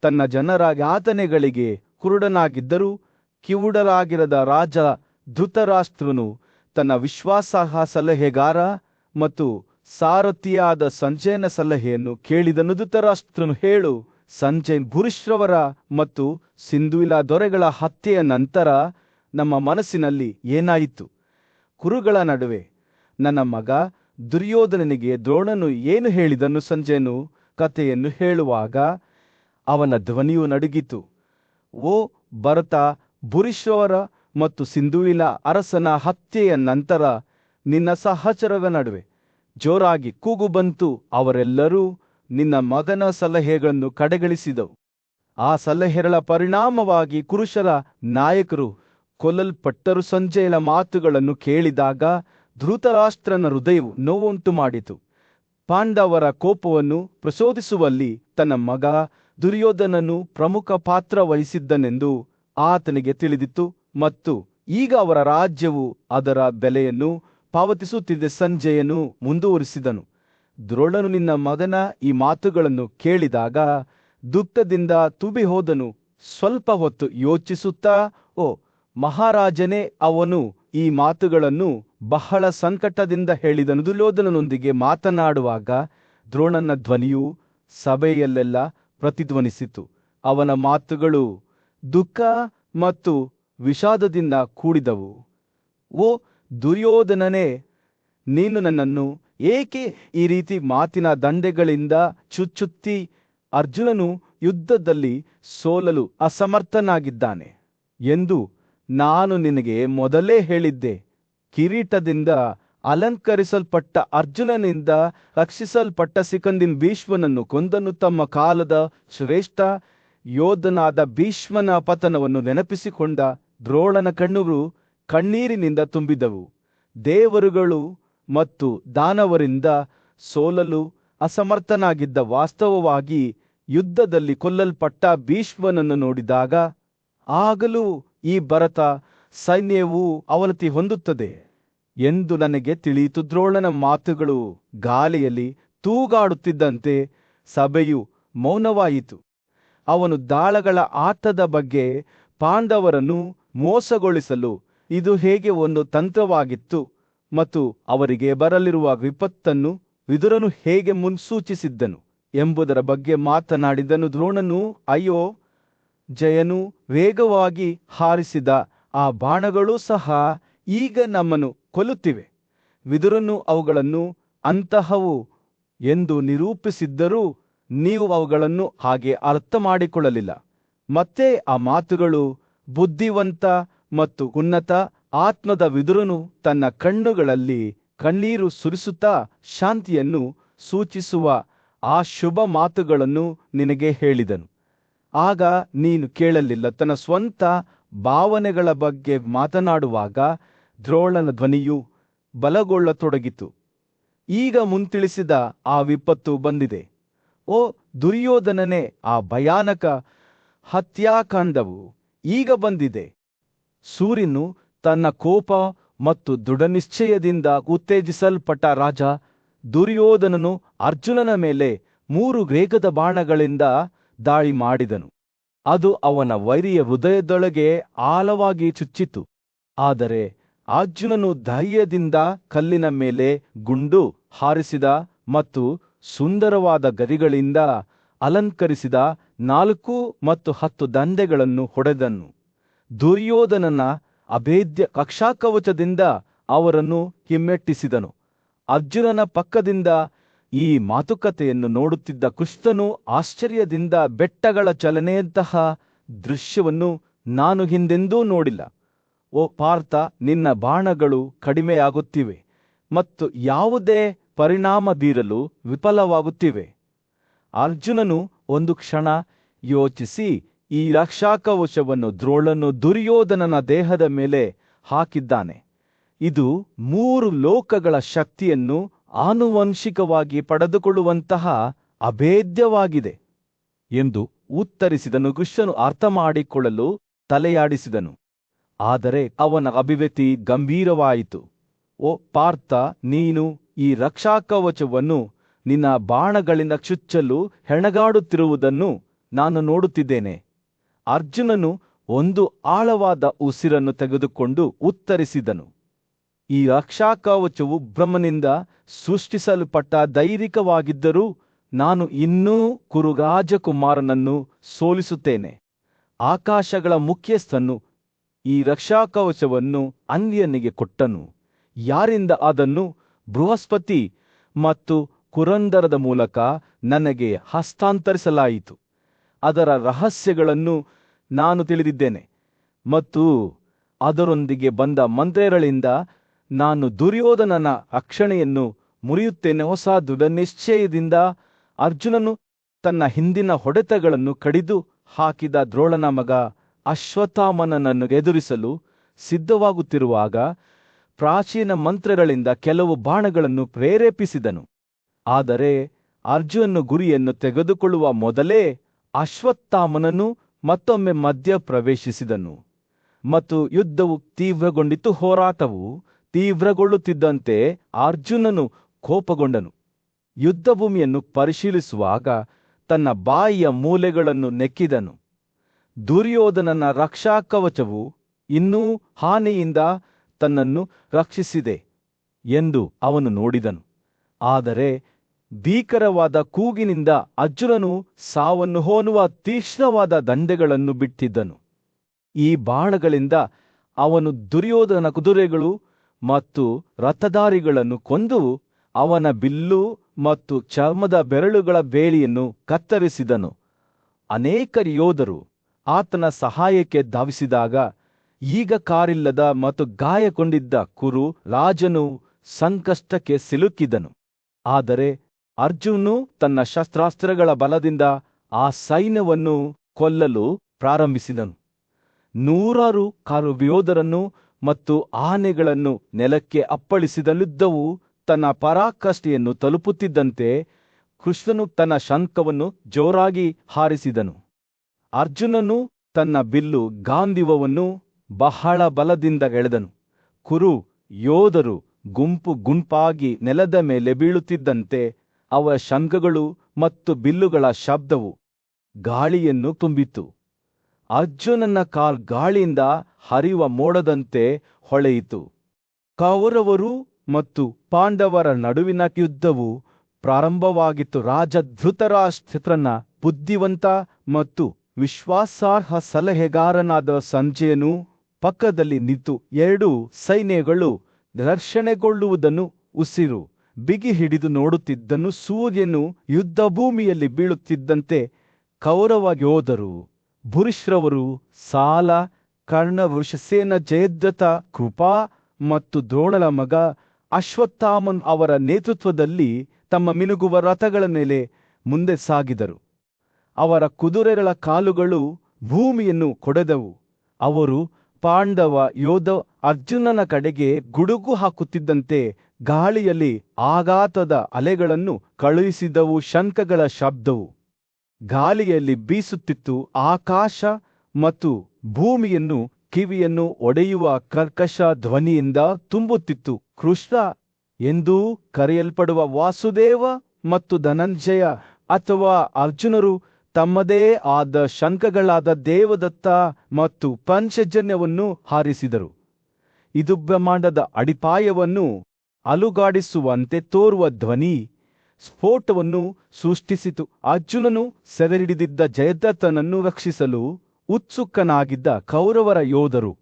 ತನ್ನ ಜನರ ಯಾತನೆಗಳಿಗೆ ಕುರುಡನಾಗಿದ್ದರೂ ಕಿವುಡರಾಗಿರದ ರಾಜ ಧೃತರಾಷ್ಟ್ರನು ತನ್ನ ವಿಶ್ವಾಸಾರ್ಹ ಸಲಹೆಗಾರ ಮತ್ತು ಸಾರಥಿಯಾದ ಸಂಜಯನ ಸಲಹೆಯನ್ನು ಕೇಳಿದನು. ಧೃತರಾಷ್ಟ್ರನು, ಹೇಳು, ಸಂಜಯ್ ಭೂರಿಶ್ರವರ ಮತ್ತು ಸಿಂಧುವಿಲ ದೊರೆಗಳ ಹತ್ಯೆಯ ನಂತರ ನಮ್ಮ ಮನಸ್ಸಿನಲ್ಲಿ ಏನಾಯಿತು? ಕುರುಗಳ ನಡುವೆ ನನ್ನ ಮಗ ದುರ್ಯೋಧನನಿಗೆ ದ್ರೋಣನು ಏನು ಹೇಳಿದನು? ಸಂಜಯನು ಕಥೆಯನ್ನು ಹೇಳುವಾಗ ಅವನ ಧ್ವನಿಯು ನಡುಗಿತು. ಓ ಭರತ, ಭೂರಿಶ್ರವರ ಮತ್ತು ಸಿಂಧುವಿಲ ಅರಸನ ಹತ್ಯೆಯ ನಂತರ ನಿನ್ನ ಸಹಚರರ ನಡುವೆ ಜೋರಾಗಿ ಕೂಗು ಬಂತು. ಅವರೆಲ್ಲರೂ ನಿನ್ನ ಮಗನ ಸಲಹೆಗಳನ್ನು ಕಡೆಗಣಿಸಿದವು. ಆ ಸಲಹೆಗಳ ಪರಿಣಾಮವಾಗಿ ಕುರುಷರ ನಾಯಕರು ಕೊಲ್ಲಲ್ಪಟ್ಟರು. ಸಂಜಯನ ಮಾತುಗಳನ್ನು ಕೇಳಿದಾಗ ಧೃತರಾಷ್ಟ್ರನ ಹೃದಯವು ನೋವುಂಟು ಮಾಡಿತು. ಪಾಂಡವರ ಕೋಪವನ್ನು ಪ್ರಚೋದಿಸುವಲ್ಲಿ ತನ್ನ ಮಗ ದುರ್ಯೋಧನನು ಪ್ರಮುಖ ಪಾತ್ರ ವಹಿಸಿದ್ದನೆಂದು ಆತನಿಗೆ ತಿಳಿದಿತ್ತು ಮತ್ತು ಈಗ ಅವರ ರಾಜ್ಯವು ಅದರ ಬೆಲೆಯನ್ನು ಪಾವತಿಸುತ್ತಿದೆ. ಸಂಜಯನು ಮುಂದುವರಿಸಿದನು, ದ್ರೋಣನು ನಿನ್ನ ಮಗನ ಈ ಮಾತುಗಳನ್ನು ಕೇಳಿದಾಗ ದುಃಖದಿಂದ ತುಬಿ ಹೋದನು. ಸ್ವಲ್ಪ ಹೊತ್ತು ಯೋಚಿಸುತ್ತಾ, ಓ ಮಹಾರಾಜನೇ, ಅವನು ಈ ಮಾತುಗಳನ್ನು ಬಹಳ ಸಂಕಟದಿಂದ ಹೇಳಿದನು. ದುರ್ಯೋಧನನೊಂದಿಗೆ ಮಾತನಾಡುವಾಗ ದ್ರೋಣನ ಧ್ವನಿಯು ಸಭೆಯಲ್ಲೆಲ್ಲ ಪ್ರತಿಧ್ವನಿಸಿತು. ಅವನ ಮಾತುಗಳು ದುಃಖ ಮತ್ತು ವಿಷಾದದಿಂದ ಕೂಡಿದವು. ಓ ದುರ್ಯೋಧನನೇ, ನೀನು ನನ್ನನ್ನು ಏಕೆ ಈ ರೀತಿ ಮಾತಿನ ದಂಡೆಗಳಿಂದ ಚುಚ್ಚುತ್ತಿ? ಅರ್ಜುನನು ಯುದ್ಧದಲ್ಲಿ ಸೋಲಲು ಅಸಮರ್ಥನಾಗಿದ್ದಾನೆ ಎಂದು ನಾನು ನಿನಗೆ ಮೊದಲೇ ಹೇಳಿದ್ದೆ. ಕಿರೀಟದಿಂದ ಅಲಂಕರಿಸಲ್ಪಟ್ಟ ಅರ್ಜುನನಿಂದ ರಕ್ಷಿಸಲ್ಪಟ್ಟ ಸಿಕಂದಿನ ಭೀಷ್ಮನನ್ನು ಕೊಂದನು. ತಮ್ಮ ಕಾಲದ ಶ್ರೇಷ್ಠ ಯೋಧನಾದ ಭೀಷ್ಮನ ಪತನವನ್ನು ನೆನಪಿಸಿಕೊಂಡ ದ್ರೋಣನ ಕಣ್ಣುಗಳು ಕಣ್ಣೀರಿನಿಂದ ತುಂಬಿದವು. ದೇವರುಗಳು ಮತ್ತು ದಾನವರಿಂದ ಸೋಲಲು ಅಸಮರ್ಥನಾಗಿದ್ದ ವಾಸ್ತವವಾಗಿ ಯುದ್ಧದಲ್ಲಿ ಕೊಲ್ಲಲ್ಪಟ್ಟ ಭೀಷ್ಮನನ್ನು ನೋಡಿದಾಗ ಆಗಲೂ ಈ ಭರತ ಸೈನ್ಯವು ಅವನತಿ ಹೊಂದುತ್ತದೆ ಎಂದು ನನಗೆ ತಿಳಿಯಿತು. ದ್ರೋಣನ ಮಾತುಗಳು ಗಾಳಿಯಲ್ಲಿ ತೂಗಾಡುತ್ತಿದ್ದಂತೆ ಸಭೆಯು ಮೌನವಾಯಿತು. ಅವನು ದಾಳಗಳ ಆಟದ ಬಗ್ಗೆ ಪಾಂಡವರನ್ನು ಮೋಸಗೊಳಿಸಲು ಇದು ಹೇಗೆ ಒಂದು ತಂತ್ರವಾಗಿತ್ತು ಮತ್ತು ಅವರಿಗೆ ಬರಲಿರುವ ವಿಪತ್ತನ್ನು ವಿದುರನು ಹೇಗೆ ಮುನ್ಸೂಚಿಸಿದ್ದನು ಎಂಬುದರ ಬಗ್ಗೆ ಮಾತನಾಡಿದನು. ದ್ರೋಣನು, ಅಯ್ಯೋ, ಜಯನು ವೇಗವಾಗಿ ಹಾರಿಸಿದ ಆ ಬಾಣಗಳು ಸಹ ಈಗ ನಮ್ಮನ್ನು ಕೊಲ್ಲುತ್ತಿವೆ. ವಿದುರನು ಅವುಗಳನ್ನು ಅಂತಹವು ಎಂದು ನಿರೂಪಿಸಿದ್ದರೂ ನೀವು ಅವುಗಳನ್ನು ಹಾಗೆ ಅರ್ಥ ಮಾಡಿಕೊಳ್ಳಲಿಲ್ಲ. ಮತ್ತೆ ಆ ಮಾತುಗಳು ಬುದ್ಧಿವಂತ ಮತ್ತು ಉನ್ನತ ಆತ್ಮದ ವಿದುರನು ತನ್ನ ಕಣ್ಣುಗಳಲ್ಲಿ ಕಣ್ಣೀರು ಸುರಿಸುತ್ತಾ ಶಾಂತಿಯನ್ನು ಸೂಚಿಸುವ ಆ ಶುಭ ಮಾತುಗಳನ್ನು ನಿನಗೆ ಹೇಳಿದನು. ಆಗ ನೀನು ಕೇಳಲಿಲ್ಲ. ತನ್ನ ಸ್ವಂತ ಭಾವನೆಗಳ ಬಗ್ಗೆ ಮಾತನಾಡುವಾಗ ದ್ರೋಣನ ಧ್ವನಿಯು ಬಲಗೊಳ್ಳತೊಡಗಿತು. ಈಗ ಮುಂತಿಳಿಸಿದ ಆ ವಿಪತ್ತು ಬಂದಿದೆ. ಓ ದುರ್ಯೋಧನನೇ, ಆ ಭಯಾನಕ ಹತ್ಯಾಕಾಂಡವು ಈಗ ಬಂದಿದೆ. ಸೂರ್ಯನು ತನ್ನ ಕೋಪ ಮತ್ತು ದೃಢನಿಶ್ಚಯದಿಂದ ಉತ್ತೇಜಿಸಲ್ಪಟ್ಟ ರಾಜ ದುರ್ಯೋಧನನು ಅರ್ಜುನನ ಮೇಲೆ 3 ವೇಗದ ಬಾಣಗಳಿಂದ ದಾಳಿ ಮಾಡಿದನು. ಅದು ಅವನ ವೈರಿಯ ಹೃದಯದೊಳಗೆ ಆಳವಾಗಿ ಚುಚ್ಚಿತು. ಆದರೆ ಅರ್ಜುನನು ಧೈರ್ಯದಿಂದ ಕಲ್ಲಿನ ಮೇಲೆ ಗುಂಡು ಹಾರಿಸಿದ ಮತ್ತು ಸುಂದರವಾದ ಗರಿಗಳಿಂದ ಅಲಂಕರಿಸಿದ 4 ಮತ್ತು 10 ದಂಡೆಗಳನ್ನು ಹೊಡೆದನು. ದುರ್ಯೋಧನನ ಅಭೇದ್ಯ ಕಕ್ಷಾಕವಚದಿಂದ ಅವರನ್ನು ಹಿಮ್ಮೆಟ್ಟಿಸಿದನು. ಅರ್ಜುನನ ಪಕ್ಕದಿಂದ ಈ ಮಾತುಕತೆಯನ್ನು ನೋಡುತ್ತಿದ್ದ ಕೃಷ್ಣನು ಆಶ್ಚರ್ಯದಿಂದ ಬೆಟ್ಟಗಳ ಚಲನೆಯಂತಹ ದೃಶ್ಯವನ್ನು ನಾನು ಹಿಂದೆಂದೂ ನೋಡಿಲ್ಲ. ಓ ಪಾರ್ಥ, ನಿನ್ನ ಬಾಣಗಳು ಕಡಿಮೆಯಾಗುತ್ತಿವೆ ಮತ್ತು ಯಾವುದೇ ಪರಿಣಾಮ ಬೀರಲು ವಿಫಲವಾಗುತ್ತಿವೆ. ಅರ್ಜುನನು ಒಂದು ಕ್ಷಣ ಯೋಚಿಸಿ ಈ ರಕ್ಷಾಕವಚವನ್ನು ದ್ರೋಣನು ದುರ್ಯೋಧನನ ದೇಹದ ಮೇಲೆ ಹಾಕಿದ್ದಾನೆ. ಇದು 3 ಲೋಕಗಳ ಶಕ್ತಿಯನ್ನು ಆನುವಂಶಿಕವಾಗಿ ಪಡೆದುಕೊಳ್ಳುವಂತಹ ಅಭೇದ್ಯವಾಗಿದೆ ಎಂದು ಉತ್ತರಿಸಿದನು. ಕೃಷ್ಣನು ಅರ್ಥ ಮಾಡಿಕೊಳ್ಳಲು ತಲೆಯಾಡಿಸಿದನು, ಆದರೆ ಅವನ ಅಭಿವ್ಯಕ್ತಿ ಗಂಭೀರವಾಯಿತು. ಓ ಪಾರ್ಥ, ನೀನು ಈ ರಕ್ಷಾಕವಚವನ್ನು ನಿನ್ನ ಬಾಣಗಳಿಂದ ಚುಚ್ಚಲು ಹೆಣಗಾಡುತ್ತಿರುವುದನ್ನು ನಾನು ನೋಡುತ್ತಿದ್ದೇನೆ. ಅರ್ಜುನನು ಒಂದು ಆಳವಾದ ಉಸಿರನ್ನು ತೆಗೆದುಕೊಂಡು ಉತ್ತರಿಸಿದನು, ಈ ರಕ್ಷಾಕವಚವು ಬ್ರಹ್ಮನಿಂದ ಸೃಷ್ಟಿಸಲ್ಪಟ್ಟ ದೈವಿಕವಾಗಿದ್ದರೂ ನಾನು ಇನ್ನೂ ಕುರುರಾಜಕುಮಾರನನ್ನು ಸೋಲಿಸುತ್ತೇನೆ. ಆಕಾಶಗಳ ಮುಖ್ಯಸ್ಥನು ಈ ರಕ್ಷಾಕವಚವನ್ನು ಅನ್ಯನಿಗೆ ಕೊಟ್ಟನು, ಯಾರಿಂದ ಅದನ್ನು ಬೃಹಸ್ಪತಿ ಮತ್ತು ಕುರಂದರದ ಮೂಲಕ ನನಗೆ ಹಸ್ತಾಂತರಿಸಲಾಯಿತು. ಅದರ ರಹಸ್ಯಗಳನ್ನು ನಾನು ತಿಳಿದಿದ್ದೇನೆ ಮತ್ತು ಅದರೊಂದಿಗೆ ಬಂದ ಮಂತ್ರಿಗಳಿಂದ ನಾನು ದುರ್ಯೋಧನನ ರಕ್ಷಣೆಯನ್ನು ಮುರಿಯುತ್ತೇನೆ. ಹೊಸ ದೃಢನಿಶ್ಚಯದಿಂದ ಅರ್ಜುನನು ತನ್ನ ಹಿಂದಿನ ಹೊಡೆತಗಳನ್ನು ಕಡಿದು ಹಾಕಿದ ದ್ರೋಣನ ಮಗ ಅಶ್ವತ್ಥಾಮನನ್ನು ಎದುರಿಸಲು ಸಿದ್ಧವಾಗುತ್ತಿರುವಾಗ ಪ್ರಾಚೀನ ಮಂತ್ರಗಳಿಂದ ಕೆಲವು ಬಾಣಗಳನ್ನು ಪ್ರೇರೇಪಿಸಿದನು. ಆದರೆ ಅರ್ಜುನನು ಗುರಿಯನ್ನು ತೆಗೆದುಕೊಳ್ಳುವ ಮೊದಲೇ ಅಶ್ವತ್ಥಾಮನನು ಮತ್ತೊಮ್ಮೆ ಮಧ್ಯ ಪ್ರವೇಶಿಸಿದನು ಮತ್ತು ಯುದ್ಧವು ತೀವ್ರಗೊಂಡಿತು. ಹೋರಾಟವು ತೀವ್ರಗೊಳ್ಳುತ್ತಿದ್ದಂತೆ ಅರ್ಜುನನು ಕೋಪಗೊಂಡನು. ಯುದ್ಧಭೂಮಿಯನ್ನು ಪರಿಶೀಲಿಸುವಾಗ ತನ್ನ ಬಾಯಿಯ ಮೂಲೆಗಳನ್ನು ನೆಕ್ಕಿದನು. ದುರ್ಯೋಧನನ ರಕ್ಷಾಕವಚವು ಇನ್ನೂ ಹಾನಿಯಿಂದ ತನ್ನನ್ನು ರಕ್ಷಿಸಿದೆ ಎಂದು ಅವನು ನೋಡಿದನು. ಆದರೆ ಭೀಕರವಾದ ಕೂಗಿನಿಂದ ಅರ್ಜುನನು ಸಾವನ್ನು ಹೋಲುವ ತೀಕ್ಷ್ಣವಾದ ದಂಡೆಗಳನ್ನು ಬಿಟ್ಟಿದ್ದನು. ಈ ಬಾಣಗಳಿಂದ ಅವನು ದುರ್ಯೋಧನ ಕುದುರೆಗಳು ಮತ್ತು ರಥಧಾರಿಗಳನ್ನು ಕೊಂದು ಅವನ ಬಿಲ್ಲು ಮತ್ತು ಚರ್ಮದ ಬೆರಳುಗಳ ಬೇಲಿಯನ್ನು ಕತ್ತರಿಸಿದನು. ಅನೇಕ ಯೋಧರು ಆತನ ಸಹಾಯಕ್ಕೆ ಧಾವಿಸಿದಾಗ ಈಗ ಕಾರಿಲ್ಲದ ಮತ್ತು ಗಾಯಗೊಂಡಿದ್ದ ಕುರು ರಾಜನು ಸಂಕಷ್ಟಕ್ಕೆ ಸಿಲುಕಿದನು. ಆದರೆ ಅರ್ಜುನನು ತನ್ನ ಶಸ್ತ್ರಾಸ್ತ್ರಗಳ ಬಲದಿಂದ ಆ ಸೈನ್ಯವನ್ನು ಕೊಲ್ಲಲು ಪ್ರಾರಂಭಿಸಿದನು. 100 ಕಾರುಯೋಧರನ್ನು ಮತ್ತು ಆನೆಗಳನ್ನು ನೆಲಕ್ಕೆ ಅಪ್ಪಳಿಸಿದ ಯುದ್ಧವು ತನ್ನ ಪರಾಕಾಷ್ಠೆಯನ್ನು ತಲುಪುತ್ತಿದ್ದಂತೆ ಕೃಷ್ಣನು ತನ್ನ ಶಂಖವನ್ನು ಜೋರಾಗಿ ಹಾರಿಸಿದನು. ಅರ್ಜುನನು ತನ್ನ ಬಿಲ್ಲು ಗಾಂಧೀವವನ್ನು ಬಹಳ ಬಲದಿಂದ ಎಳೆದನು. ಕುರು ಯೋಧರು ಗುಂಪು ಗುಂಪಾಗಿ ನೆಲದ ಮೇಲೆ ಬೀಳುತ್ತಿದ್ದಂತೆ ಅವರ ಶಂಖಗಳು ಮತ್ತು ಬಿಲ್ಲುಗಳ ಶಬ್ದವು ಗಾಳಿಯನ್ನು ತುಂಬಿತು. ಅರ್ಜುನನ ಕಾಲ್ ಗಾಳಿಯಿಂದ ಹರಿಯುವ ಮೋಡದಂತೆ ಹೊಳೆಯಿತು. ಕೌರವರು ಮತ್ತು ಪಾಂಡವರ ನಡುವಿನ ಯುದ್ಧವು ಪ್ರಾರಂಭವಾಗಿತ್ತು. ರಾಜ ಧೃತರಾಷ್ಟ್ರನ ಬುದ್ಧಿವಂತ ಮತ್ತು ವಿಶ್ವಾಸಾರ್ಹ ಸಲಹೆಗಾರನಾದ ಸಂಜಯನು ಪಕ್ಕದಲ್ಲಿ ನಿಂತು 2 ಸೈನ್ಯಗಳು ಘರ್ಷಣೆಗೊಳ್ಳುವುದನ್ನು ಉಸಿರು ಬಿಗಿ ಹಿಡಿದು ನೋಡುತ್ತಿದ್ದನು. ಸೂರ್ಯನು ಯುದ್ಧಭೂಮಿಯಲ್ಲಿ ಬೀಳುತ್ತಿದ್ದಂತೆ ಕೌರವ ಯೋಧರು ಭೂರಿಶ್ರವರು ಸಾಲ, ಕರ್ಣ, ವೃಷಸೇನ, ಜಯದ್ರಥ, ಕೃಪಾ ಮತ್ತು ದ್ರೋಣನ ಮಗ ಅಶ್ವತ್ಥಾಮನ್ ಅವರ ನೇತೃತ್ವದಲ್ಲಿ ತಮ್ಮ ಮಿನುಗುವ ರಥಗಳ ಮೇಲೆ ಮುಂದೆ ಸಾಗಿದರು. ಅವರ ಕುದುರೆಗಳ ಕಾಲುಗಳು ಭೂಮಿಯನ್ನು ಕೊಡೆದವು. ಅವರು ಪಾಂಡವ ಯೋಧ ಅರ್ಜುನನ ಕಡೆಗೆ ಗುಡುಗು ಹಾಕುತ್ತಿದ್ದಂತೆ ಗಾಳಿಯಲ್ಲಿ ಆಘಾತದ ಅಲೆಗಳನ್ನು ಕಳುಹಿಸಿದವು. ಶಂಖಗಳ ಶಬ್ದವು ಗಾಳಿಯಲ್ಲಿ ಬೀಸುತ್ತಿತ್ತು. ಆಕಾಶ ಮತ್ತು ಭೂಮಿಯನ್ನು ಕಿವಿಯನ್ನು ಒಡೆಯುವ ಕರ್ಕಶ ಧ್ವನಿಯಿಂದ ತುಂಬುತ್ತಿತ್ತು. ಕೃಷ್ಣ ಎಂದೂ ಕರೆಯಲ್ಪಡುವ ವಾಸುದೇವ ಮತ್ತು ಧನಂಜಯ ಅಥವಾ ಅರ್ಜುನರು ತಮ್ಮದೇ ಆದ ಶಂಖಗಳಾದ ದೇವದತ್ತ ಮತ್ತು ಪಂಚಜನ್ಯವನ್ನು ಹಾರಿಸಿದರು. ಇದು ಬ್ರಹ್ಮಾಂಡದ ಅಡಿಪಾಯವನ್ನು ಅಲುಗಾಡಿಸುವಂತೆ ತೋರುವ ಧ್ವನಿ ಸ್ಫೋಟವನ್ನು ಸೃಷ್ಟಿಸಿತು. ಅರ್ಜುನನು ಸೆರೆಹಿಡಿದಿದ್ದ ಜಯದ್ರಥನನ್ನು ರಕ್ಷಿಸಲು ಉತ್ಸುಕನಾಗಿದ್ದ ಕೌರವರ ಯೋಧರು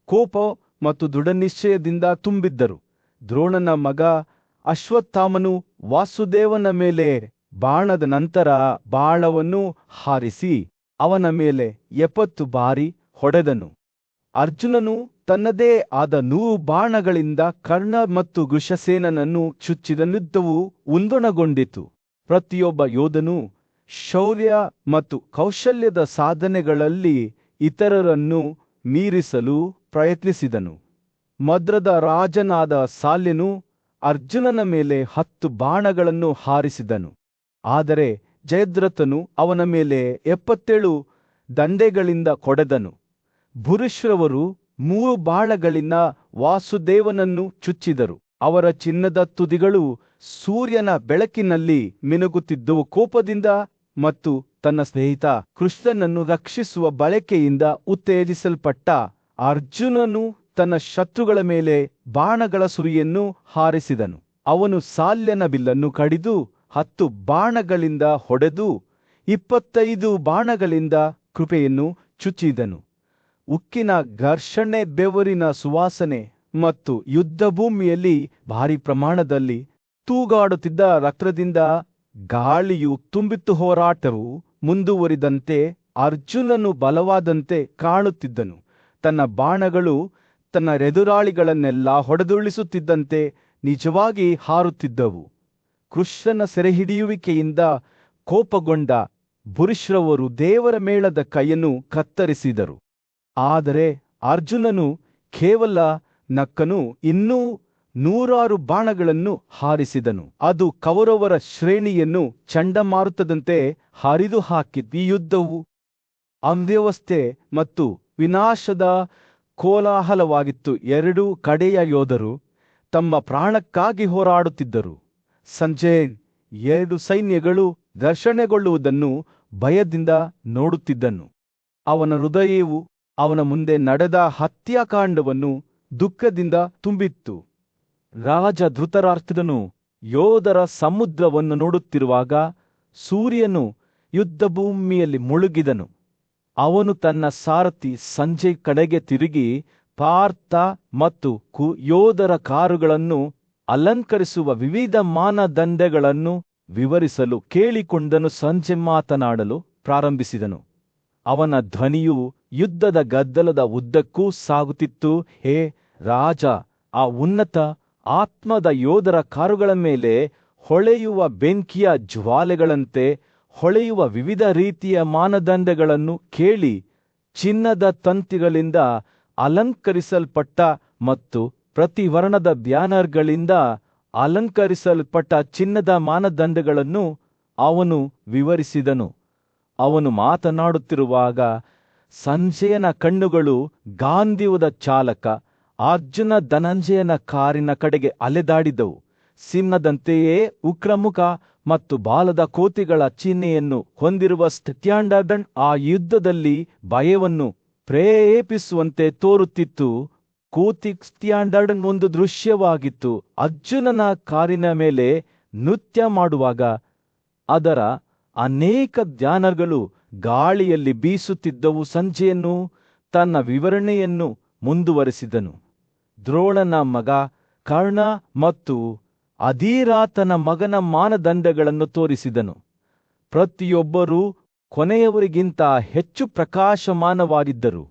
ಕೋಪ ಮತ್ತು ದೃಢನಿಶ್ಚಯದಿಂದ ತುಂಬಿದ್ದರು. ದ್ರೋಣನ ಮಗ ಅಶ್ವತ್ಥಾಮನು ವಾಸುದೇವನ ಮೇಲೆ ಬಾಣದ ನಂತರ ಬಾಣವನ್ನು ಹಾರಿಸಿ ಅವನ ಮೇಲೆ 70 ಬಾರಿ ಹೊಡೆದನು. ಅರ್ಜುನನು ತನ್ನದೇ ಆದ 100 ಬಾಣಗಳಿಂದ ಕರ್ಣ ಮತ್ತು ವೃಷಸೇನನನ್ನು ಚುಚ್ಚಿದ ಯುದ್ಧವು ಉಲ್ಬಣಗೊಂಡಿತು. ಪ್ರತಿಯೊಬ್ಬ ಯೋಧನೂ ಶೌರ್ಯ ಮತ್ತು ಕೌಶಲ್ಯದ ಸಾಧನೆಗಳಲ್ಲಿ ಇತರರನ್ನು ಮೀರಿಸಲು ಪ್ರಯತ್ನಿಸಿದನು. ಮದ್ರದ ರಾಜನಾದ ಸಾಲ್ಯನು ಅರ್ಜುನನ ಮೇಲೆ 10 ಬಾಣಗಳನ್ನು ಹಾರಿಸಿದನು. ಆದರೆ ಜಯದ್ರಥನು ಅವನ ಮೇಲೆ 77 ದಂಡೆಗಳಿಂದ ಕೊಡೆದನು. ಭೂರಿಶ್ರವರು 3 ಬಾಣಗಳಿಂದ ವಾಸುದೇವನನ್ನು ಚುಚ್ಚಿದರು. ಅವರ ಚಿನ್ನದ ತುದಿಗಳು ಸೂರ್ಯನ ಬೆಳಕಿನಲ್ಲಿ ಮಿನುಗುತ್ತಿದ್ದವು. ಕೋಪದಿಂದ ಮತ್ತು ತನ್ನ ಸ್ನೇಹಿತ ಕೃಷ್ಣನನ್ನು ರಕ್ಷಿಸುವ ಬಯಕೆಯಿಂದ ಉತ್ತೇಜಿಸಲ್ಪಟ್ಟ ಅರ್ಜುನನು ತನ್ನ ಶತ್ರುಗಳ ಮೇಲೆ ಬಾಣಗಳ ಸುರಿಯನ್ನು ಹಾರಿಸಿದನು. ಅವನು ಸಾಲ್ಯನ ಬಿಲ್ಲನ್ನು ಕಡಿದು 10 ಬಾಣಗಳಿಂದ ಹೊಡೆದು 25 ಬಾಣಗಳಿಂದ ಕೃಪೆಯನ್ನು ಚುಚ್ಚಿದನು. ಉಕ್ಕಿನ ಘರ್ಷಣೆ, ಬೆವರಿನ ಸುವಾಸನೆ ಮತ್ತು ಯುದ್ಧಭೂಮಿಯಲ್ಲಿ ಭಾರಿ ಪ್ರಮಾಣದಲ್ಲಿ ತೂಗಾಡುತ್ತಿದ್ದ ರಕ್ತದಿಂದ ಗಾಳಿಯು ತುಂಬಿತ್ತು. ಹೋರಾಟವು ಮುಂದುವರಿದಂತೆ ಅರ್ಜುನನು ಬಲವಾದಂತೆ ಕಾಣುತ್ತಿದ್ದನು. ತನ್ನ ಬಾಣಗಳು ತನ್ನ ಎದುರಾಳಿಗಳನ್ನೆಲ್ಲ ಹೊಡೆದುರುಳಿಸುತ್ತಿದ್ದಂತೆ ನಿಜವಾಗಿ ಹಾರುತ್ತಿದ್ದವು. ಕೃಷ್ಣನ ಸೆರೆಹಿಡಿಯುವಿಕೆಯಿಂದ ಕೋಪಗೊಂಡ ಭೂರಿಶ್ರವರು ದೇವರ ಮೇಳದ ಕೈಯನ್ನು ಕತ್ತರಿಸಿದರು. ಆದರೆ ಅರ್ಜುನನು ಕೇವಲ ನಕ್ಕನು. ಇನ್ನೂ 106 ಬಾಣಗಳನ್ನು ಹಾರಿಸಿದನು. ಅದು ಕೌರವರ ಶ್ರೇಣಿಯನ್ನು ಚಂಡಮಾರುತದಂತೆ ಹರಿದು ಹಾಕಿತು. ಈ ಯುದ್ಧವು ಅವ್ಯವಸ್ಥೆ ಮತ್ತು ವಿನಾಶದ ಕೋಲಾಹಲವಾಗಿತ್ತು. 2 ಕಡೆಯ ಯೋಧರು ತಮ್ಮ ಪ್ರಾಣಕ್ಕಾಗಿ ಹೋರಾಡುತ್ತಿದ್ದರು. ಸಂಜೆ 2 ಸೈನ್ಯಗಳು ಘರ್ಷಣೆಗೊಳ್ಳುವುದನ್ನು ಭಯದಿಂದ ನೋಡುತ್ತಿದ್ದನು. ಅವನ ಹೃದಯವು ಅವನ ಮುಂದೆ ನಡೆದ ಹತ್ಯಾಕಾಂಡವನ್ನು ದುಃಖದಿಂದ ತುಂಬಿತ್ತು. ರಾಜ ಧೃತರಾಷ್ಟ್ರನು ಯೋಧರ ಸಮುದ್ರವನ್ನು ನೋಡುತ್ತಿರುವಾಗ ಸೂರ್ಯನು ಯುದ್ಧಭೂಮಿಯಲ್ಲಿ ಮುಳುಗಿದನು. ಅವನು ತನ್ನ ಸಾರಥಿ ಸಂಜಯ್ ಕಡೆಗೆ ತಿರುಗಿ ಪಾರ್ಥ ಮತ್ತು ಯೋಧರ ಕಾರುಗಳನ್ನು ಅಲಂಕರಿಸುವ ವಿವಿಧ ಮಾನದಂಡಗಳನ್ನು ವಿವರಿಸಲು ಕೇಳಿಕೊಂಡನು. ಸಂಜಯ್ ಮಾತನಾಡಲು ಪ್ರಾರಂಭಿಸಿದನು. ಅವನ ಧ್ವನಿಯು ಯುದ್ಧದ ಗದ್ದಲದ ಉದ್ದಕ್ಕೂ ಸಾಗುತ್ತಿತ್ತು. ಹೇ ರಾಜ, ಆ ಉನ್ನತ ಆತ್ಮದ ಯೋಧರ ಕಾರುಗಳ ಮೇಲೆ ಹೊಳೆಯುವ ಬೆಂಕಿಯ ಜ್ವಾಲೆಗಳಂತೆ ಹೊಳೆಯುವ ವಿವಿಧ ರೀತಿಯ ಮಾನದಂಡಗಳನ್ನು ಕೇಳಿ, ಚಿನ್ನದ ತಂತಿಗಳಿಂದ ಅಲಂಕರಿಸಲ್ಪಟ್ಟ ಮತ್ತು ಪ್ರತಿ ವರ್ಣದ ಬ್ಯಾನರ್ಗಳಿಂದ ಅಲಂಕರಿಸಲ್ಪಟ್ಟ ಚಿನ್ನದ ಮಾನದಂಡಗಳನ್ನು ಅವನು ವಿವರಿಸಿದನು. ಅವನು ಮಾತನಾಡುತ್ತಿರುವಾಗ ಸಂಜಯನ ಕಣ್ಣುಗಳು ಗಾಂಧೀವದ ಚಾಲಕ ಅರ್ಜುನ ಧನಂಜಯನ ಕಾರಿನ ಕಡೆಗೆ ಅಲೆದಾಡಿದವು. ಸಿಂಹದಂತೆಯೇ ಉಗ್ರಮುಖ ಮತ್ತು ಬಾಲದ ಕೋತಿಗಳ ಚಿಹ್ನೆಯನ್ನು ಹೊಂದಿರುವ ಸ್ಟ್ಯಾಂಡರ್ಡ್ ಆ ಯುದ್ಧದಲ್ಲಿ ಭಯವನ್ನು ಪ್ರೇರೇಪಿಸುವಂತೆ ತೋರುತ್ತಿತ್ತು. ಕೋತಿ ಸ್ಟ್ಯಾಂಡರ್ಡ್ ಒಂದು ದೃಶ್ಯವಾಗಿತ್ತು. ಅರ್ಜುನನ ಕಾರಿನ ಮೇಲೆ ನೃತ್ಯ ಮಾಡುವಾಗ ಅದರ ಅನೇಕ ಬ್ಯಾನರ್ಗಳು ಗಾಳಿಯಲ್ಲಿ ಬೀಸುತ್ತಿದ್ದವು. ಸಂಜಯನು ತನ್ನ ವಿವರಣೆಯನ್ನು ಮುಂದುವರೆಸಿದನು. ದ್ರೋಣನ ಮಗ ಕರ್ಣ ಮತ್ತು ಅಧೀರಾತನ ಮಗನ ಮಾನದಂಡಗಳನ್ನು ತೋರಿಸಿದನು. ಪ್ರತಿಯೊಬ್ಬರೂ ಕೊನೆಯವರಿಗಿಂತ ಹೆಚ್ಚು ಪ್ರಕಾಶಮಾನವಾಗಿದ್ದರು.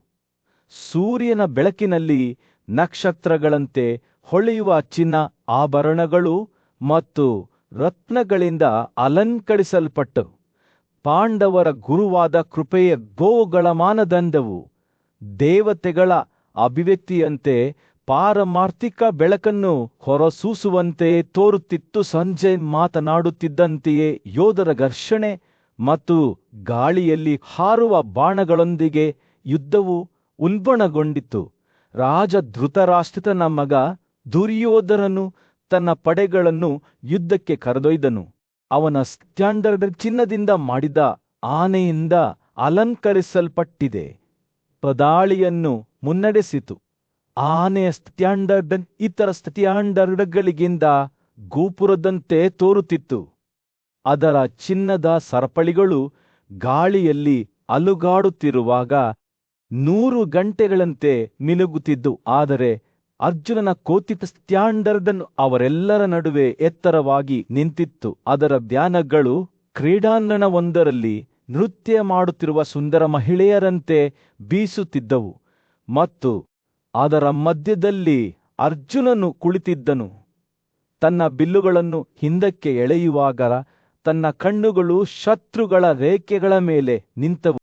ಸೂರ್ಯನ ಬೆಳಕಿನಲ್ಲಿ ನಕ್ಷತ್ರಗಳಂತೆ ಹೊಳೆಯುವ ಚಿನ್ನ ಆಭರಣಗಳು ಮತ್ತು ರತ್ನಗಳಿಂದ ಅಲಂಕರಿಸಲ್ಪಟ್ಟವು. ಪಾಂಡವರ ಗುರುವಾದ ಕೃಪೆಯ ಗೋಗಳ ಮಾನದಂಡವು ದೇವತೆಗಳ ಅಭಿವ್ಯಕ್ತಿಯಂತೆ ಪಾರಮಾರ್ಥಿಕ ಬೆಳಕನ್ನು ಹೊರಸೂಸುವಂತೆ ತೋರುತ್ತಿತ್ತು. ಸಂಜಯ್ ಮಾತನಾಡುತ್ತಿದ್ದಂತೆಯೇ ಯೋಧರ ಘರ್ಷಣೆ ಮತ್ತು ಗಾಳಿಯಲ್ಲಿ ಹಾರುವ ಬಾಣಗಳೊಂದಿಗೆ ಯುದ್ಧವು ಉಲ್ಬಣಗೊಂಡಿತು. ರಾಜ ಧೃತರಾಷ್ಟ್ರನ ಮಗ ದುರ್ಯೋಧನನು ತನ್ನ ಪಡೆಗಳನ್ನು ಯುದ್ಧಕ್ಕೆ ಕರೆದೊಯ್ದನು. ಅವನ ಸ್ಟ್ಯಾಂಡರ್ಡ್ ಚಿನ್ನದಿಂದ ಮಾಡಿದ ಆನೆಯಿಂದ ಅಲಂಕರಿಸಲ್ಪಟ್ಟಿದೆ. ಪದಾಳಿಯನ್ನು ಮುನ್ನಡೆಸಿತು. ಆನೆಯ ಸ್ಟ್ಯಾಂಡರ್ಡ್ ಇತರ ಸ್ಟ್ಯಾಂಡರ್ಡ್ಗಳಿಗಿಂತ ಗೋಪುರದಂತೆ ತೋರುತ್ತಿತ್ತು. ಅದರ ಚಿನ್ನದ ಸರಪಳಿಗಳು ಗಾಳಿಯಲ್ಲಿ ಅಲುಗಾಡುತ್ತಿರುವಾಗ 100 ಗಂಟೆಗಳಂತೆ ಮಿನುಗುತ್ತಿದ್ದು, ಆದರೆ ಅರ್ಜುನನ ಕೋತಿತ ಸ್ಟ್ಯಾಂಡರ್ಡನ್ನು ಅವರೆಲ್ಲರ ನಡುವೆ ಎತ್ತರವಾಗಿ ನಿಂತಿತ್ತು. ಅದರ ಬ್ಯಾನರ್ಗಳು ಕ್ರೀಡಾಂಗಣವೊಂದರಲ್ಲಿ ನೃತ್ಯ ಮಾಡುತ್ತಿರುವ ಸುಂದರ ಮಹಿಳೆಯರಂತೆ ಬೀಸುತ್ತಿದ್ದವು ಮತ್ತು ಅದರ ಮಧ್ಯದಲ್ಲಿ ಅರ್ಜುನನು ಕುಳಿತಿದ್ದನು. ತನ್ನ ಬಿಲ್ಲುಗಳನ್ನು ಹಿಂದಕ್ಕೆ ಎಳೆಯುವಾಗ ತನ್ನ ಕಣ್ಣುಗಳು ಶತ್ರುಗಳ ರೇಖೆಗಳ ಮೇಲೆ ನಿಂತವು.